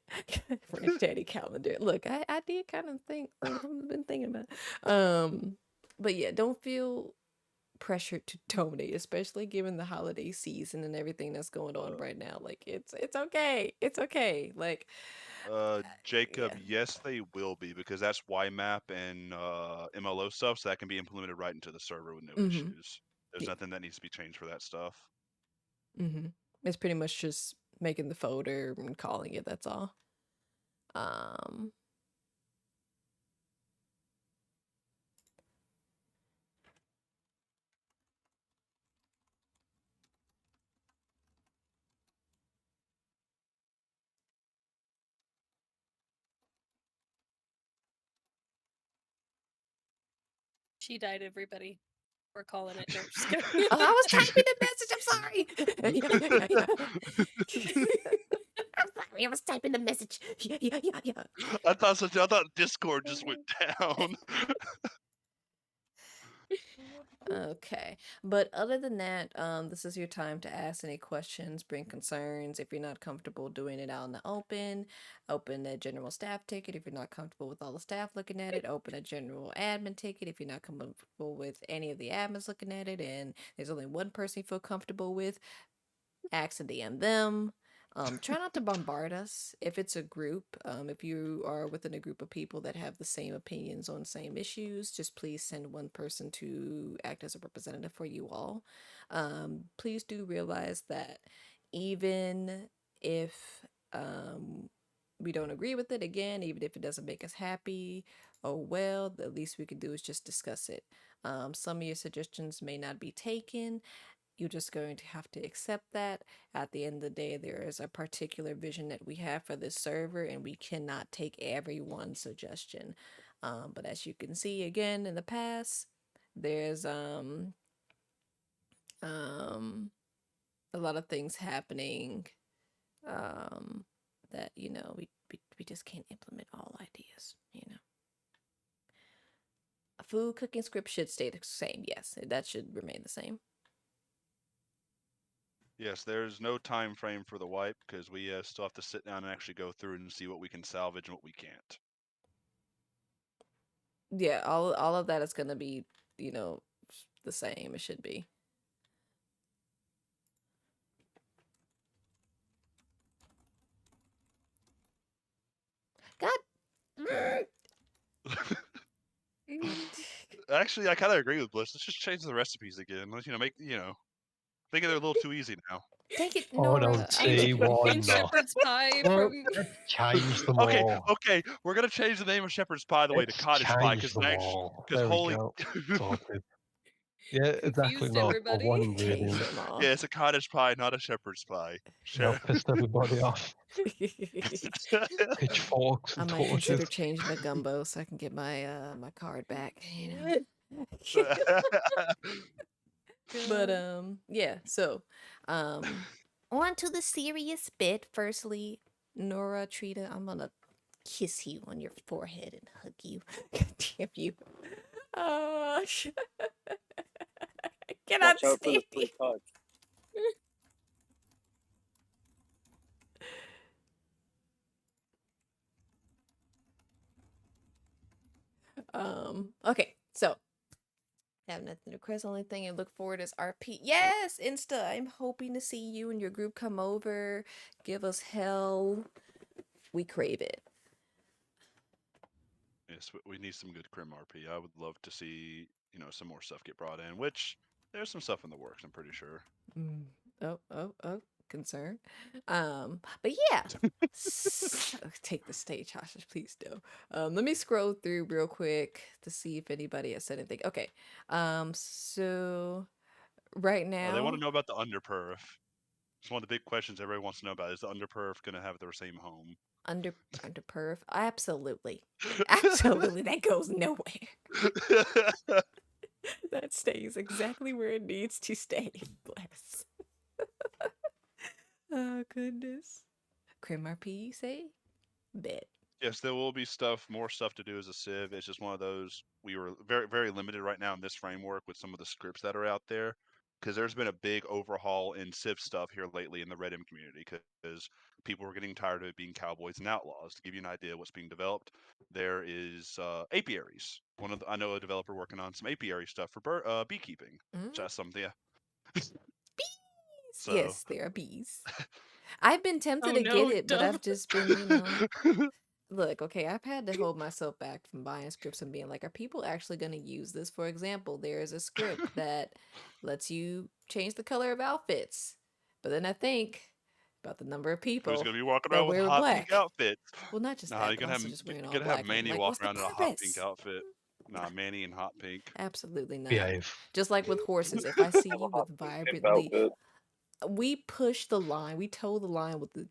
[SPEAKER 1] French Daddy calendar. Look, I did kind of think, I've been thinking about it. But yeah, don't feel pressured to donate, especially given the holiday season and everything that's going on
[SPEAKER 7] Uh,
[SPEAKER 1] right now. Like it's okay. It's okay. Like
[SPEAKER 7] Jacob,
[SPEAKER 1] yeah.
[SPEAKER 7] yes, they will be because that's YMAP and MLO stuff, so that can be implemented right into the server with no
[SPEAKER 1] Mm-hmm.
[SPEAKER 7] issues. There's
[SPEAKER 1] Yeah.
[SPEAKER 7] nothing that needs to be changed for that stuff.
[SPEAKER 1] Mm-hmm. It's pretty much just making the folder and calling it, that's all. Um
[SPEAKER 3] She died, everybody. We're calling it. No, just kidding.
[SPEAKER 1] Oh, I was typing the message. I'm sorry. I'm sorry. I was typing the message. Yeah.
[SPEAKER 7] I thought Discord just went down.
[SPEAKER 1] Okay. But other than that, this is your time to ask any questions, bring concerns. If you're not comfortable doing it out in the open a general staff ticket. If you're not comfortable with all the staff looking at it, open a general admin ticket. If you're not comfortable with any of the admins looking at it, and there's only one person you feel comfortable with, ask and DM them. Try not to bombard us if it's a group. If you are within a group of people that have the same opinions on same issues, just please send one person to act as a representative for you all. Please do realize that even if we don't agree with it, again, even if it doesn't make us happy, oh well, the least we can do is just discuss it. Some of your suggestions may not be taken. You're just going to have to accept that. At the end of the day, there is a particular vision that we have for this server, and we cannot take everyone's suggestion. But as you can see again in the past, there's a lot of things happening that we just can't implement all ideas. A food cooking script should stay the same. Yes, that should remain the same.
[SPEAKER 7] Yes, there's no time frame for the wipe because we still have to sit down and actually go through and see what we can salvage and what we can't.
[SPEAKER 1] Yeah, all of that is gonna be, the same. It should be. God.
[SPEAKER 7] Actually, I kind of agree with Bliss. Let's just change the recipes again. Let's make I think they're a little too easy now.
[SPEAKER 1] Take it,
[SPEAKER 2] Oh,
[SPEAKER 1] Nora.
[SPEAKER 2] no, see, why
[SPEAKER 3] Change
[SPEAKER 2] not?
[SPEAKER 3] shepherd's pie
[SPEAKER 2] Well,
[SPEAKER 3] from.
[SPEAKER 2] let's change them
[SPEAKER 7] Okay,
[SPEAKER 2] all.
[SPEAKER 7] okay, we're gonna change the name of shepherd's pie the way to
[SPEAKER 2] Let's
[SPEAKER 7] cottage pie
[SPEAKER 2] change
[SPEAKER 7] because
[SPEAKER 2] them all.
[SPEAKER 7] because
[SPEAKER 2] There we
[SPEAKER 7] holy
[SPEAKER 2] go. Sorted. Yeah, exactly.
[SPEAKER 3] Confused
[SPEAKER 2] Not for one
[SPEAKER 3] everybody.
[SPEAKER 1] Change
[SPEAKER 2] ingredient.
[SPEAKER 1] them all.
[SPEAKER 7] yeah, it's a cottage pie, not a shepherd's pie.
[SPEAKER 2] No, pissed everybody off.
[SPEAKER 1] I
[SPEAKER 2] Pitchforks and
[SPEAKER 1] might consider
[SPEAKER 2] torches.
[SPEAKER 1] changing the gumbo so I can get my my card back. But yeah. So, on to the serious bit. Firstly, Nora Trita, I'm gonna kiss you on your forehead and hug you. Damn you. Uh, I cannot
[SPEAKER 5] Watch out for the
[SPEAKER 1] stand
[SPEAKER 5] free
[SPEAKER 1] you.
[SPEAKER 5] touch.
[SPEAKER 1] Okay, so have nothing to Chris. Only thing I look forward is RP. Yes, Insta. I'm hoping to see you and your group come over, give us hell. We crave it.
[SPEAKER 7] Yes, we need some good Crim RP. I would love to see, some more stuff get brought in, which there's some stuff in the works, I'm pretty sure.
[SPEAKER 1] Oh, concern. But yeah. Take the stage, hostage, please do. Let me scroll through real quick to see if anybody has said anything. Okay. So right
[SPEAKER 7] They want
[SPEAKER 1] now,
[SPEAKER 7] to know about the underperf. It's one of the big questions everybody wants to know about. Is the underperf going to have their same home?
[SPEAKER 1] under perf, absolutely. Absolutely. That goes nowhere. That stays exactly where it needs to stay. Bless. Oh goodness. Crim RP, you say? Bet.
[SPEAKER 7] Yes, there will be more stuff to do as a Civ. It's just one of those, we were very, very limited right now in this framework with some of the scripts that are out there. Because there's been a big overhaul in Civ stuff here lately in the Red M community, because people were getting tired of it being cowboys and outlaws. To give you an idea of what's being developed, there is apiaries. I know a developer working on some apiary stuff for beekeeping. Just something. Yeah.
[SPEAKER 1] Bees.
[SPEAKER 7] So
[SPEAKER 1] Yes, there are bees. I've been tempted
[SPEAKER 3] Oh
[SPEAKER 1] to get
[SPEAKER 3] no,
[SPEAKER 1] it, but
[SPEAKER 3] Dove.
[SPEAKER 1] I've just been, look, okay, I've had to hold myself back from buying scripts and being like, are people actually going to use this? For example, there is a script that lets you change the color of outfits. But then I think about the number of
[SPEAKER 7] who's
[SPEAKER 1] people
[SPEAKER 7] gonna be walking
[SPEAKER 1] that
[SPEAKER 7] around with
[SPEAKER 1] wear
[SPEAKER 7] hot pink
[SPEAKER 1] black.
[SPEAKER 7] outfits?
[SPEAKER 1] Well, not just
[SPEAKER 7] Nah,
[SPEAKER 1] that,
[SPEAKER 7] you're
[SPEAKER 1] but
[SPEAKER 7] gonna have
[SPEAKER 1] also just wearing
[SPEAKER 7] you're
[SPEAKER 1] all
[SPEAKER 7] gonna have
[SPEAKER 1] black. And I'm
[SPEAKER 7] Manny
[SPEAKER 1] like, what's
[SPEAKER 7] walking
[SPEAKER 1] the
[SPEAKER 7] around in a hot pink
[SPEAKER 1] purpose?
[SPEAKER 7] outfit. Nah, Manny in hot pink.
[SPEAKER 1] Absolutely not.
[SPEAKER 2] Behave.
[SPEAKER 1] Just like with horses, if I see
[SPEAKER 5] Have a
[SPEAKER 1] you
[SPEAKER 5] hot
[SPEAKER 1] with
[SPEAKER 5] pink hip
[SPEAKER 1] vibrantly,
[SPEAKER 5] outfit.
[SPEAKER 1] we push the line, we toe the line with the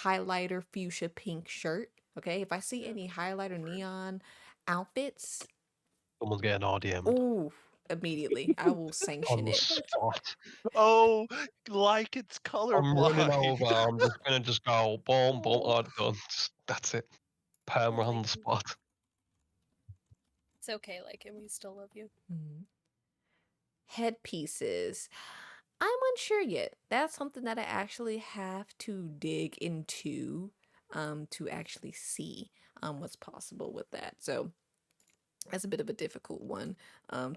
[SPEAKER 1] highlighter fuchsia pink shirt. Okay, if I see any highlighter neon outfits,
[SPEAKER 2] Someone's getting RDM'd
[SPEAKER 1] ooh, immediately I will
[SPEAKER 2] on
[SPEAKER 1] sanction
[SPEAKER 2] the
[SPEAKER 1] it.
[SPEAKER 2] spot.
[SPEAKER 7] Oh, like it's
[SPEAKER 2] I'm running
[SPEAKER 7] colorblind.
[SPEAKER 2] over. I'm just gonna go boom, boom.
[SPEAKER 7] Oh.
[SPEAKER 2] Done. That's it. Perm
[SPEAKER 3] Like
[SPEAKER 2] on the
[SPEAKER 3] him.
[SPEAKER 2] spot.
[SPEAKER 3] It's okay, like him. We still love you.
[SPEAKER 1] Headpieces. I'm unsure yet. That's something that I actually have to dig into to actually see what's possible with that. So that's a bit of a difficult one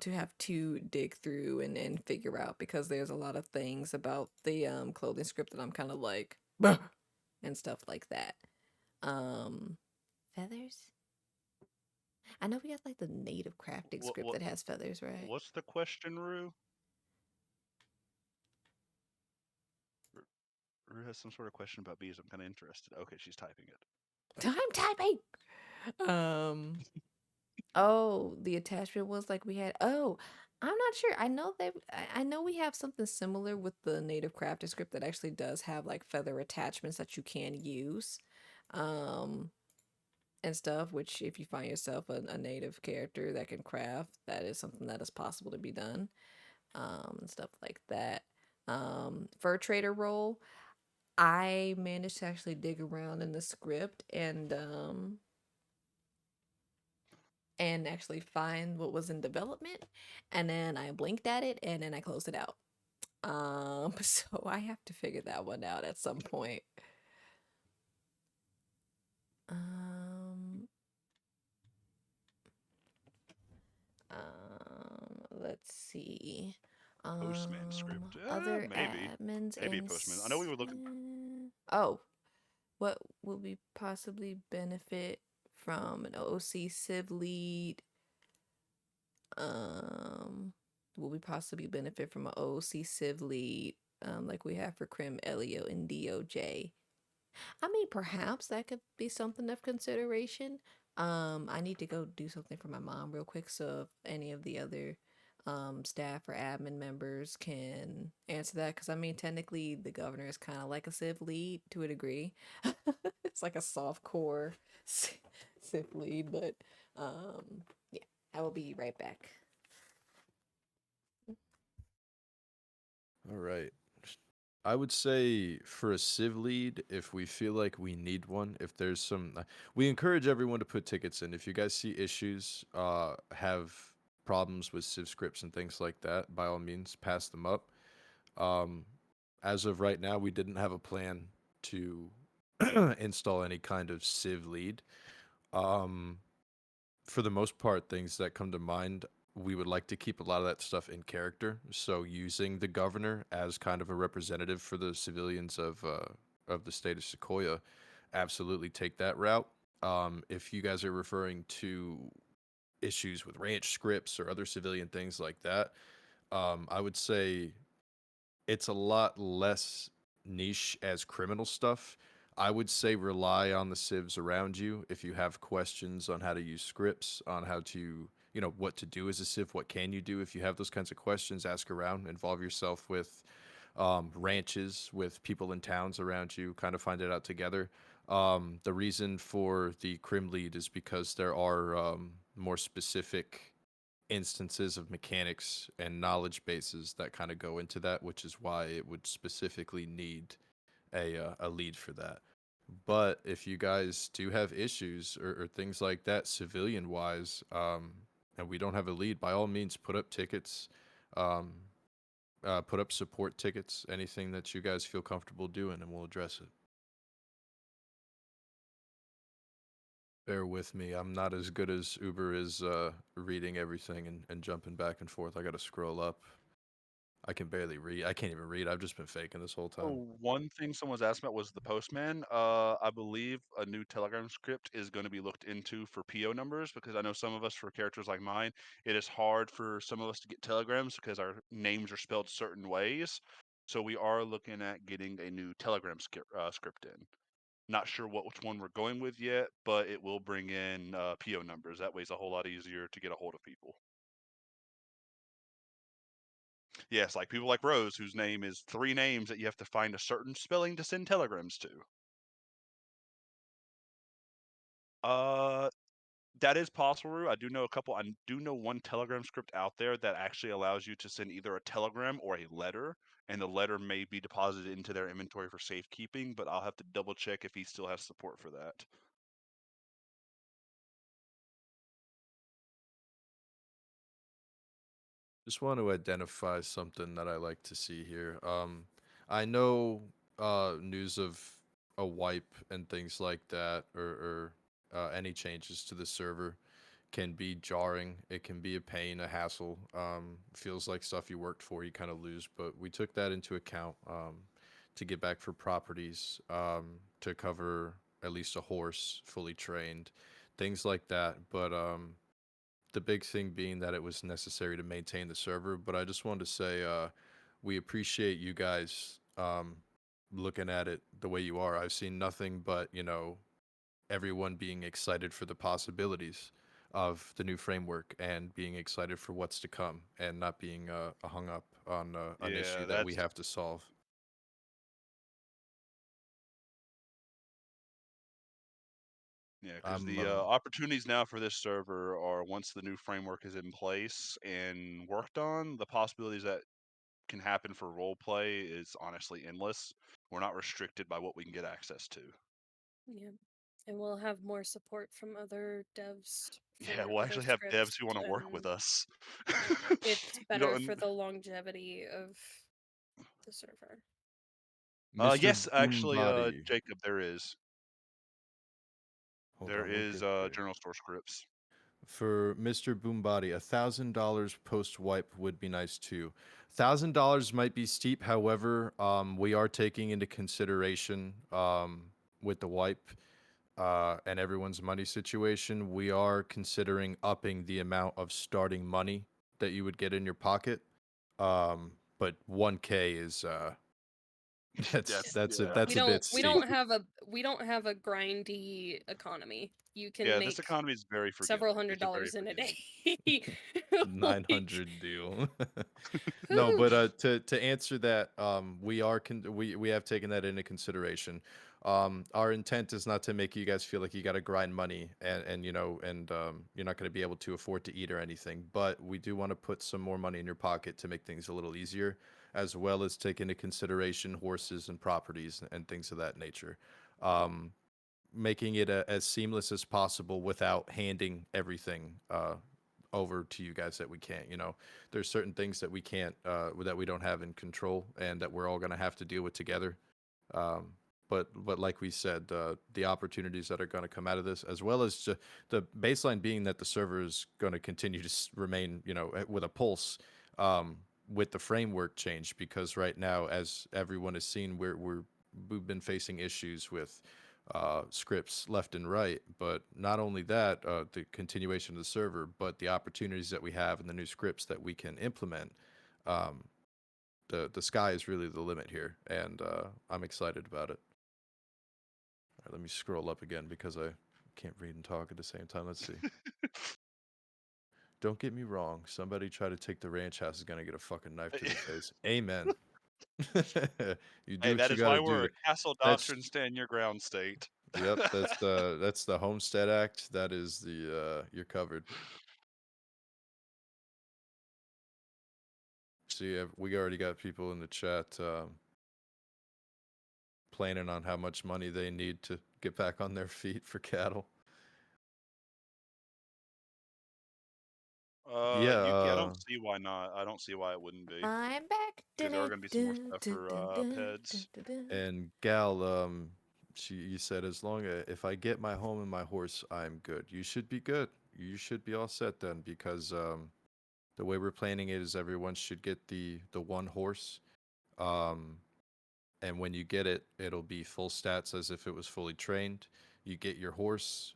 [SPEAKER 1] to have to dig through and figure out, because there's a lot of things about the clothing script that I'm kind of like "Bah!" and stuff like that. Feathers? I know we got like the native crafting
[SPEAKER 7] What
[SPEAKER 1] script
[SPEAKER 7] what
[SPEAKER 1] that has feathers, right?
[SPEAKER 7] what's the question, Rue? Rue has some sort of question about bees. I'm kind of interested. Okay, she's typing it.
[SPEAKER 1] I'm typing. Um. Oh, the attachment was like we had. Oh, I'm not sure. I know they. I know we have something similar with the native crafting script that actually does have like feather attachments that you can use, um, and stuff. Which, if you find yourself a native character that can craft, that is something that is possible to be done, and stuff like that. Fur trader role. I managed to actually dig around in the script and actually find what was in development, and then I blinked at it and then I closed it out. So I have to figure that one out at some point. Um, let's see.
[SPEAKER 7] Postman script.
[SPEAKER 1] Other
[SPEAKER 7] Maybe.
[SPEAKER 1] admins
[SPEAKER 7] Maybe a
[SPEAKER 1] and
[SPEAKER 7] postman. I know we were looking.
[SPEAKER 1] oh, what will we possibly benefit from an OC Civ lead? Will we possibly benefit from an OC Civ lead, like we have for Crim, Elio, and DOJ? I mean, perhaps that could be something of consideration. I need to go do something for my mom real quick, so if any of the other staff or admin members can answer that, because I mean, technically, the governor is kind of like a Civ lead to a degree. It's like a soft core Civ lead, but yeah, I will be right back.
[SPEAKER 4] All right. I would say for a civ lead, if we feel like we need one, if there's some, we encourage everyone to put tickets in. If you guys see issues, have problems with civ scripts and things like that, by all means, pass them up. Um, as of right now, we didn't have a plan to install any kind of civ lead. Um, for the most part, things that come to mind, we would like to keep a lot of that stuff in character. So using the governor as kind of a representative for the civilians of the state of Sequoia, absolutely take that route. If you guys are referring to issues with ranch scripts or other civilian things like that, I would say it's a lot less niche as criminal stuff. I would say rely on the civs around you if you have questions on how to use scripts, on how to, what to do as a civ, what can you do. If you have those kinds of questions, ask around, involve yourself with ranches, with people in towns around you, kind of find it out together. The reason for the crim lead is because there are more specific instances of mechanics and knowledge bases that kind of go into that, which is why it would specifically need a lead for that. But if you guys do have issues or things like that, civilian wise, and we don't have a lead, by all means, put up tickets, um, put up support tickets, anything that you guys feel comfortable doing, and we'll address it. Bear with me. I'm not as good as Uber is reading everything and jumping back and forth. I got to scroll up. I can barely read. I can't even read. I've just been faking this whole time.
[SPEAKER 7] Oh, one thing someone was asking about was the postman. I believe a new Telegram script is going to be looked into for PO numbers, because I know some of us, for characters like mine, it is hard for some of us to get telegrams because our names are spelled certain ways. So we are looking at getting a new Telegram script in. Not sure which one we're going with yet, but it will bring in PO numbers. That way it's a whole lot easier to get a hold of people. Yes, like people like Rose, whose name is 3 names that you have to find a certain spelling to send telegrams to. Uh, that is possible, Rue. I do know a couple. I do know one Telegram script out there that actually allows you to send either a telegram or a letter, and the letter may be deposited into their inventory for safekeeping, but I'll have to double check if he still has support for that.
[SPEAKER 4] Just want to identify something that I like to see here. I know news of a wipe and things like that, or any changes to the server can be jarring. It can be a pain, a hassle. Feels like stuff you worked for, you kind of lose. But we took that into account to get back for properties, to cover at least a horse fully trained, things like that. But the big thing being that it was necessary to maintain the server. But I just wanted to say we appreciate you guys looking at it the way you are. I've seen nothing but, everyone being excited for the possibilities of the new framework and being excited for what's to come and not being hung up on an
[SPEAKER 7] Yeah,
[SPEAKER 4] issue that we have to solve.
[SPEAKER 7] Yeah, because
[SPEAKER 4] I'm
[SPEAKER 7] the opportunities now for this server are, once the new framework is in place and worked on, the possibilities that can happen for role play is honestly endless. We're not restricted by what we can get access to.
[SPEAKER 3] Yeah. And we'll have more support from other devs
[SPEAKER 7] Yeah,
[SPEAKER 3] for
[SPEAKER 7] we'll
[SPEAKER 3] other
[SPEAKER 7] actually have devs
[SPEAKER 3] scripts,
[SPEAKER 7] who want to work with
[SPEAKER 3] and
[SPEAKER 7] us.
[SPEAKER 3] it's
[SPEAKER 7] You
[SPEAKER 3] better
[SPEAKER 7] don't.
[SPEAKER 3] for the longevity of the server.
[SPEAKER 4] Mr.
[SPEAKER 7] Yes, actually,
[SPEAKER 4] Boombody.
[SPEAKER 7] Jacob, there is.
[SPEAKER 4] Hold
[SPEAKER 7] There
[SPEAKER 4] on, we'll
[SPEAKER 7] is
[SPEAKER 4] get there.
[SPEAKER 7] general store scripts.
[SPEAKER 4] For Mr. Boombody, $1,000 post wipe would be nice too. $1,000 might be steep. However, we are taking into consideration with the wipe and everyone's money situation. We are considering upping the amount of starting money that you would get in your pocket. But 1K is
[SPEAKER 7] That's
[SPEAKER 4] that's
[SPEAKER 7] yeah.
[SPEAKER 4] that's a bit
[SPEAKER 3] We
[SPEAKER 4] steep.
[SPEAKER 3] don't have a grindy economy. You can
[SPEAKER 7] Yeah, this
[SPEAKER 3] make
[SPEAKER 7] economy is very
[SPEAKER 3] several
[SPEAKER 7] forgiving. It's a very
[SPEAKER 3] $100s in a
[SPEAKER 7] forgiving.
[SPEAKER 3] day. Like,
[SPEAKER 4] 900 deal. No,
[SPEAKER 3] whew.
[SPEAKER 4] but to answer that, we have taken that into consideration. Our intent is not to make you guys feel like you got to grind money and you're not going to be able to afford to eat or anything. But we do want to put some more money in your pocket to make things a little easier, as well as take into consideration horses and properties and things of that nature. Um, Making it as seamless as possible without handing everything over to you guys that we can't. There's certain things that we can't, that we don't have in control, and that we're all going to have to deal with together. Um, but like we said, the opportunities that are going to come out of this, as well as the baseline being that the server is going to continue to remain, with a pulse, with the framework change, because right now, as everyone has seen, we've been facing issues with scripts left and right. But not only that, the continuation of the server, but the opportunities that we have and the new scripts that we can implement. Um, the sky is really the limit here, and I'm excited about it. All right, let me scroll up again because I can't read and talk at the same time. Let's see. Don't get me wrong. Somebody try to take the ranch house is gonna get a fucking knife to the face. Amen. You do
[SPEAKER 7] Hey,
[SPEAKER 4] what
[SPEAKER 7] that
[SPEAKER 4] you
[SPEAKER 7] is
[SPEAKER 4] gotta
[SPEAKER 7] why we're
[SPEAKER 4] do.
[SPEAKER 7] a castle
[SPEAKER 4] That's
[SPEAKER 7] doctrine, stand your ground state.
[SPEAKER 4] Yep. That's the Homestead Act. That is the you're covered. See, we already got people in the chat planning on how much money they need to get back on their feet for cattle. Yeah,
[SPEAKER 7] Yuki, I don't see why not. I don't see why it wouldn't be.
[SPEAKER 1] I'm back.
[SPEAKER 7] Because there are going to be some more stuff for peds.
[SPEAKER 4] and Gal, you said as long as if I get my home and my horse, I'm good. You should be good. You should be all set then, because the way we're planning it is everyone should get the one horse, um, and when you get it, it'll be full stats as if it was fully trained. You get your horse,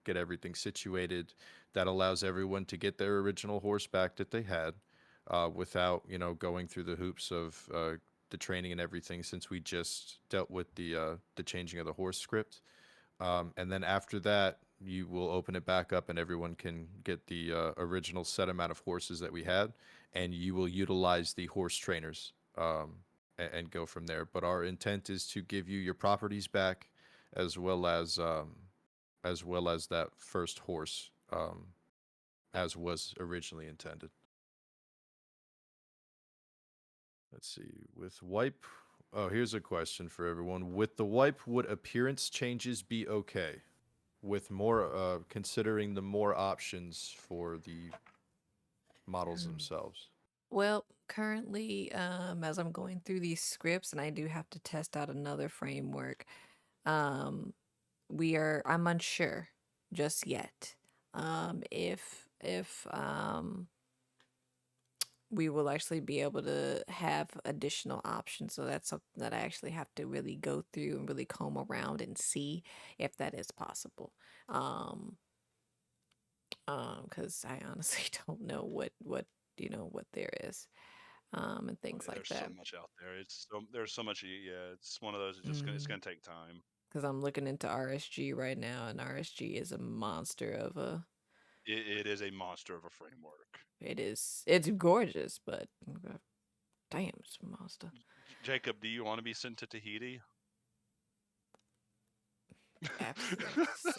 [SPEAKER 4] get everything situated. That allows everyone to get their original horse back that they had, without going through the hoops of the training and everything. Since we just dealt with the changing of the horse script, and then after that, you will open it back up, and everyone can get the original set amount of horses that we had, and you will utilize the horse trainers, and go from there. But our intent is to give you your properties back, as well as that first horse, as was originally intended. Let's see. With wipe, oh, here's a question for everyone. With the wipe, would appearance changes be okay? With more, considering the more options for the models themselves.
[SPEAKER 1] Well, currently, as I'm going through these scripts, and I do have to test out another framework, um, I'm unsure just yet, if we will actually be able to have additional options. So that's something that I actually have to really go through and really comb around and see if that is possible. Um, because I honestly don't know what there is, and
[SPEAKER 7] Oh,
[SPEAKER 1] things
[SPEAKER 7] yeah,
[SPEAKER 1] like
[SPEAKER 7] there's so
[SPEAKER 1] that.
[SPEAKER 7] much out there. There's so much. Yeah, it's one of those. It's gonna take time.
[SPEAKER 1] Because I'm looking into RSG right now, and RSG is a monster of a.
[SPEAKER 7] It is a monster of a framework.
[SPEAKER 1] It's gorgeous, but damn, it's a monster.
[SPEAKER 7] Jacob, do you want to be sent to Tahiti?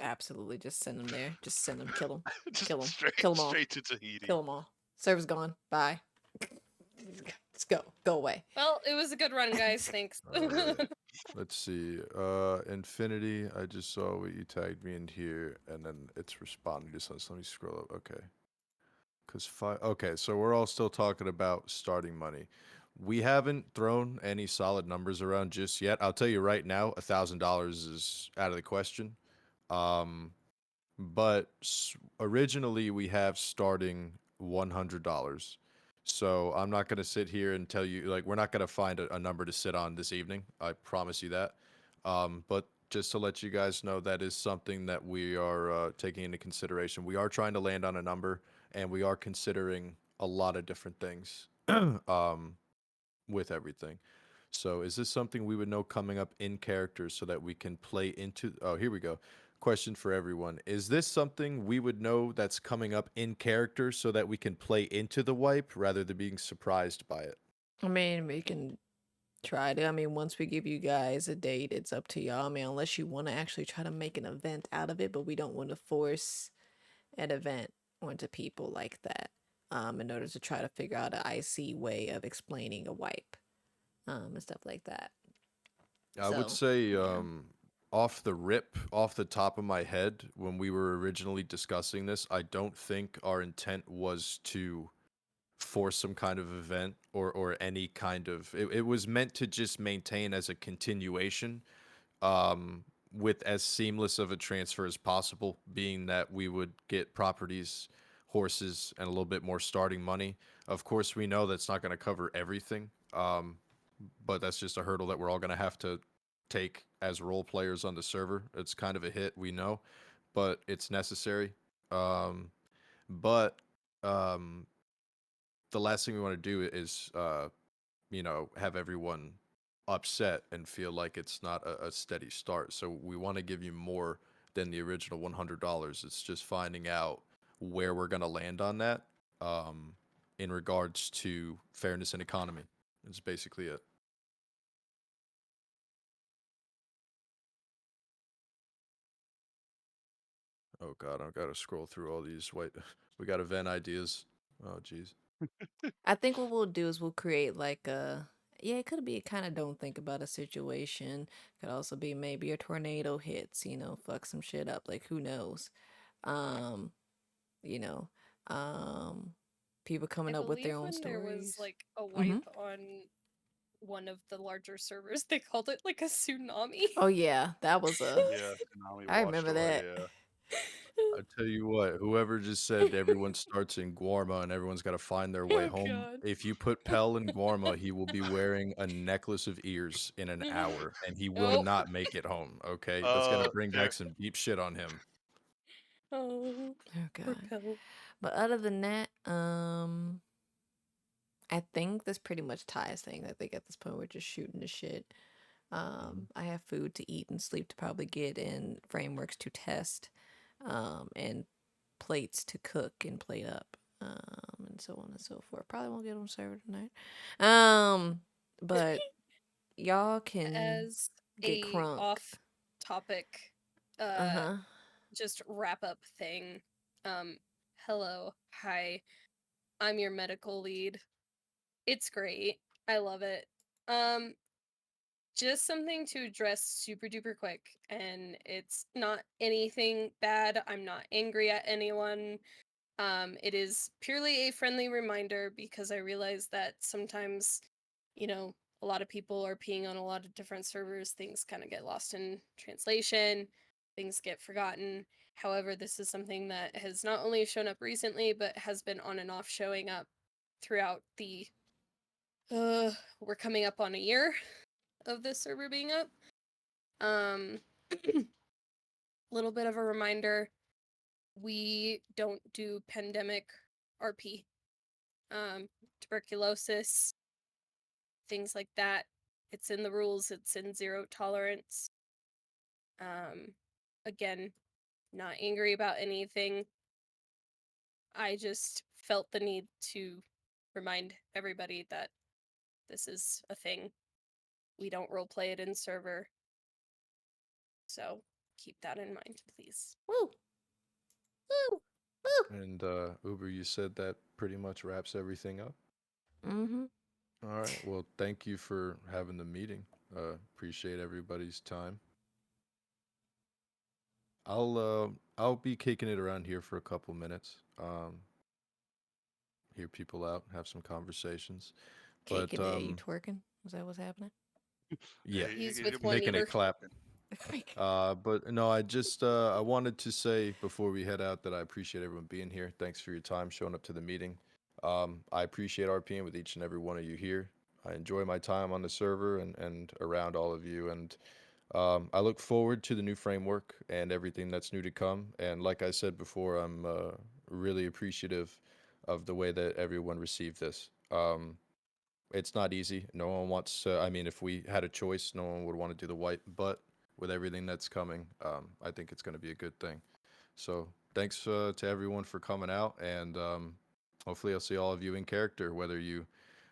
[SPEAKER 1] Absolutely, just send them there. Just send them, kill them,
[SPEAKER 7] Just
[SPEAKER 1] kill them,
[SPEAKER 7] straight,
[SPEAKER 1] kill them all,
[SPEAKER 7] straight to Tahiti.
[SPEAKER 1] kill them all. Server's gone. Bye. Let's go. Go away.
[SPEAKER 3] Well, it was a good run, guys. Thanks.
[SPEAKER 4] Alright. Let's see. Infinity, I just saw what you tagged me in here, and then it's responding to something. So let me scroll up. Okay. Okay, so we're all still talking about starting money. We haven't thrown any solid numbers around just yet. I'll tell you right now, $1,000 is out of the question. Um, but originally we have starting $100. So I'm not going to sit here and tell you, like, we're not going to find a number to sit on this evening. I promise you that. But just to let you guys know, that is something that we are taking into consideration. We are trying to land on a number, and we are considering a lot of different things with everything. So is this something we would know coming up in character so that we can play into? Oh, here we go. Question for everyone. Is this something we would know that's coming up in character so that we can play into the wipe rather than being surprised by it?
[SPEAKER 1] I mean, we can try to. I mean, once we give you guys a date, it's up to y'all. I mean, unless you want to actually try to make an event out of it, but we don't want to force an event onto people like that. In order to try to figure out an IC way of explaining a wipe, and stuff like that.
[SPEAKER 4] I would
[SPEAKER 1] So,
[SPEAKER 4] say,
[SPEAKER 1] yeah.
[SPEAKER 4] off the rip, off the top of my head, when we were originally discussing this, I don't think our intent was to force some kind of event or any kind of. It was meant to just maintain as a continuation. with as seamless of a transfer as possible, being that we would get properties, horses, and a little bit more starting money. Of course, we know that's not going to cover everything, but that's just a hurdle that we're all going to have to take as role players on the server. It's kind of a hit, we know, but it's necessary. Um, but um, the last thing we want to do is, have everyone upset and feel like it's not a steady start. So we want to give you more than the original $100. It's just finding out where we're going to land on that, um, in regards to fairness and economy. It's basically it. Oh God, I've got to scroll through all these. Wait, we got event ideas. Oh jeez.
[SPEAKER 1] I think what we'll do is we'll create like a yeah, it could be kind of don't think about a situation. Could also be maybe a tornado hits, fuck some shit up. Like who knows? Um, you know, um, people
[SPEAKER 3] I
[SPEAKER 1] coming up with
[SPEAKER 3] believe
[SPEAKER 1] their own
[SPEAKER 3] when there was
[SPEAKER 1] stories.
[SPEAKER 3] like a
[SPEAKER 1] Hmm.
[SPEAKER 3] wipe on one of the larger servers, they called it like a tsunami.
[SPEAKER 1] Oh yeah, that was a.
[SPEAKER 7] Yeah, Tsunami
[SPEAKER 1] I
[SPEAKER 7] washed
[SPEAKER 1] remember
[SPEAKER 7] away.
[SPEAKER 1] that.
[SPEAKER 7] Yeah.
[SPEAKER 4] I tell you what, whoever just said everyone starts in Guarma and everyone's got to find their way
[SPEAKER 3] Oh
[SPEAKER 4] home.
[SPEAKER 3] god.
[SPEAKER 4] If you put Pell in Guarma, he will be wearing a necklace of ears in an hour, and he will
[SPEAKER 3] Oh.
[SPEAKER 4] not make it home. Okay, that's gonna bring
[SPEAKER 7] There.
[SPEAKER 4] back some deep shit on him.
[SPEAKER 3] Oh.
[SPEAKER 1] Oh
[SPEAKER 3] Poor
[SPEAKER 1] god.
[SPEAKER 3] Pell.
[SPEAKER 1] But other than that, I think this pretty much ties things. I think at this point we're just shooting the shit. I have food to eat and sleep to probably get, and frameworks to test, and plates to cook and plate up, and so on and so forth. Probably won't get on server tonight. But y'all can
[SPEAKER 3] As
[SPEAKER 1] get
[SPEAKER 3] a
[SPEAKER 1] crunk.
[SPEAKER 3] off topic
[SPEAKER 1] Uh huh.
[SPEAKER 3] just wrap up thing. Um Hello. Hi. I'm your medical lead. It's great. I love it. Um just something to address super duper quick, and it's not anything bad. I'm not angry at anyone. It is purely a friendly reminder because I realize that sometimes, a lot of people are peeing on a lot of different servers. Things kind of get lost in translation, things get forgotten. However, this is something that has not only shown up recently, but has been on and off showing up throughout the. We're coming up on a year of this server being up. Um, little bit of a reminder: we don't do pandemic RP. Tuberculosis, things like that. It's in the rules. It's in zero tolerance. Um, Again, not angry about anything. I just felt the need to remind everybody that this is a thing. We don't roleplay it in server. So keep that in mind, please.
[SPEAKER 1] Woo. Woo. Woo.
[SPEAKER 4] And Uber, you said that pretty much wraps everything up.
[SPEAKER 1] Mhm.
[SPEAKER 4] All right. Well, thank you for having the meeting. Appreciate everybody's time. I'll be kicking it around here for a couple minutes. Hear people out, have some conversations. But
[SPEAKER 1] Kicking it. You twerking? Is that what's happening?
[SPEAKER 4] yeah,
[SPEAKER 3] He's
[SPEAKER 7] He'll
[SPEAKER 3] with
[SPEAKER 7] be
[SPEAKER 3] one
[SPEAKER 4] making
[SPEAKER 7] doing
[SPEAKER 3] eater.
[SPEAKER 4] it clap.
[SPEAKER 7] twerking.
[SPEAKER 4] But no, I just I wanted to say before we head out that I appreciate everyone being here. Thanks for your time showing up to the meeting. I appreciate RPing with each and every one of you here. I enjoy my time on the server and around all of you, and I look forward to the new framework and everything that's new to come. And like I said before, I'm really appreciative of the way that everyone received this. It's not easy. No one wants to. I mean, if we had a choice, no one would want to do the white. But with everything that's coming, I think it's going to be a good thing. So thanks to everyone for coming out, and hopefully I'll see all of you in character, whether you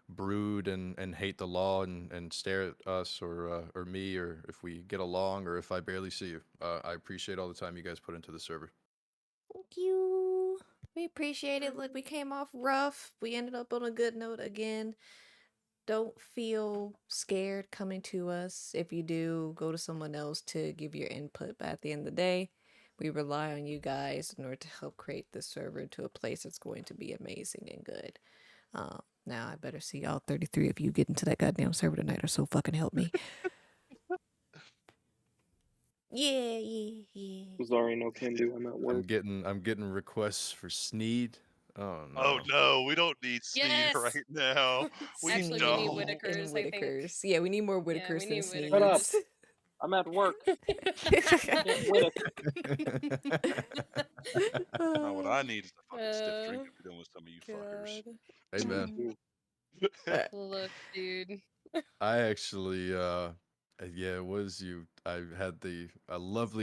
[SPEAKER 4] brood and hate the law and stare at us or me, or if we get along, or if I barely see you. I appreciate all the time you guys put into the server.
[SPEAKER 1] Thank you. We appreciate it. Look, we came off rough. We ended up on a good note again. Don't feel scared coming to us. If you do, go to someone else to give your input. But at the end of the day, we rely on you guys in order to help create this server into a place that's going to be amazing and good. Now I better see all 33 of you get into that goddamn server tonight, or so fucking help me. Yeah, yeah.
[SPEAKER 5] Sorry, no can do. I'm at work.
[SPEAKER 4] I'm getting requests for Sneed. Oh no.
[SPEAKER 7] Oh no, we don't need Sneed
[SPEAKER 3] Yes!
[SPEAKER 7] right now. We
[SPEAKER 3] Actually, we need
[SPEAKER 7] don't.
[SPEAKER 3] Whitakers,
[SPEAKER 1] And
[SPEAKER 3] I think.
[SPEAKER 1] Whitakers. Yeah, we need more
[SPEAKER 3] Yeah, we
[SPEAKER 1] Whitakers than
[SPEAKER 3] need
[SPEAKER 1] Sneeds.
[SPEAKER 5] Shut up.
[SPEAKER 3] Whitakers.
[SPEAKER 5] I'm at work. Can't Whittack.
[SPEAKER 7] No, what I need is a fucking stiff drink and be done with some of you fuckers.
[SPEAKER 3] God.
[SPEAKER 4] Hey man,
[SPEAKER 5] Ooh.
[SPEAKER 3] Look, dude.
[SPEAKER 4] I actually yeah, it was you. I had a lovely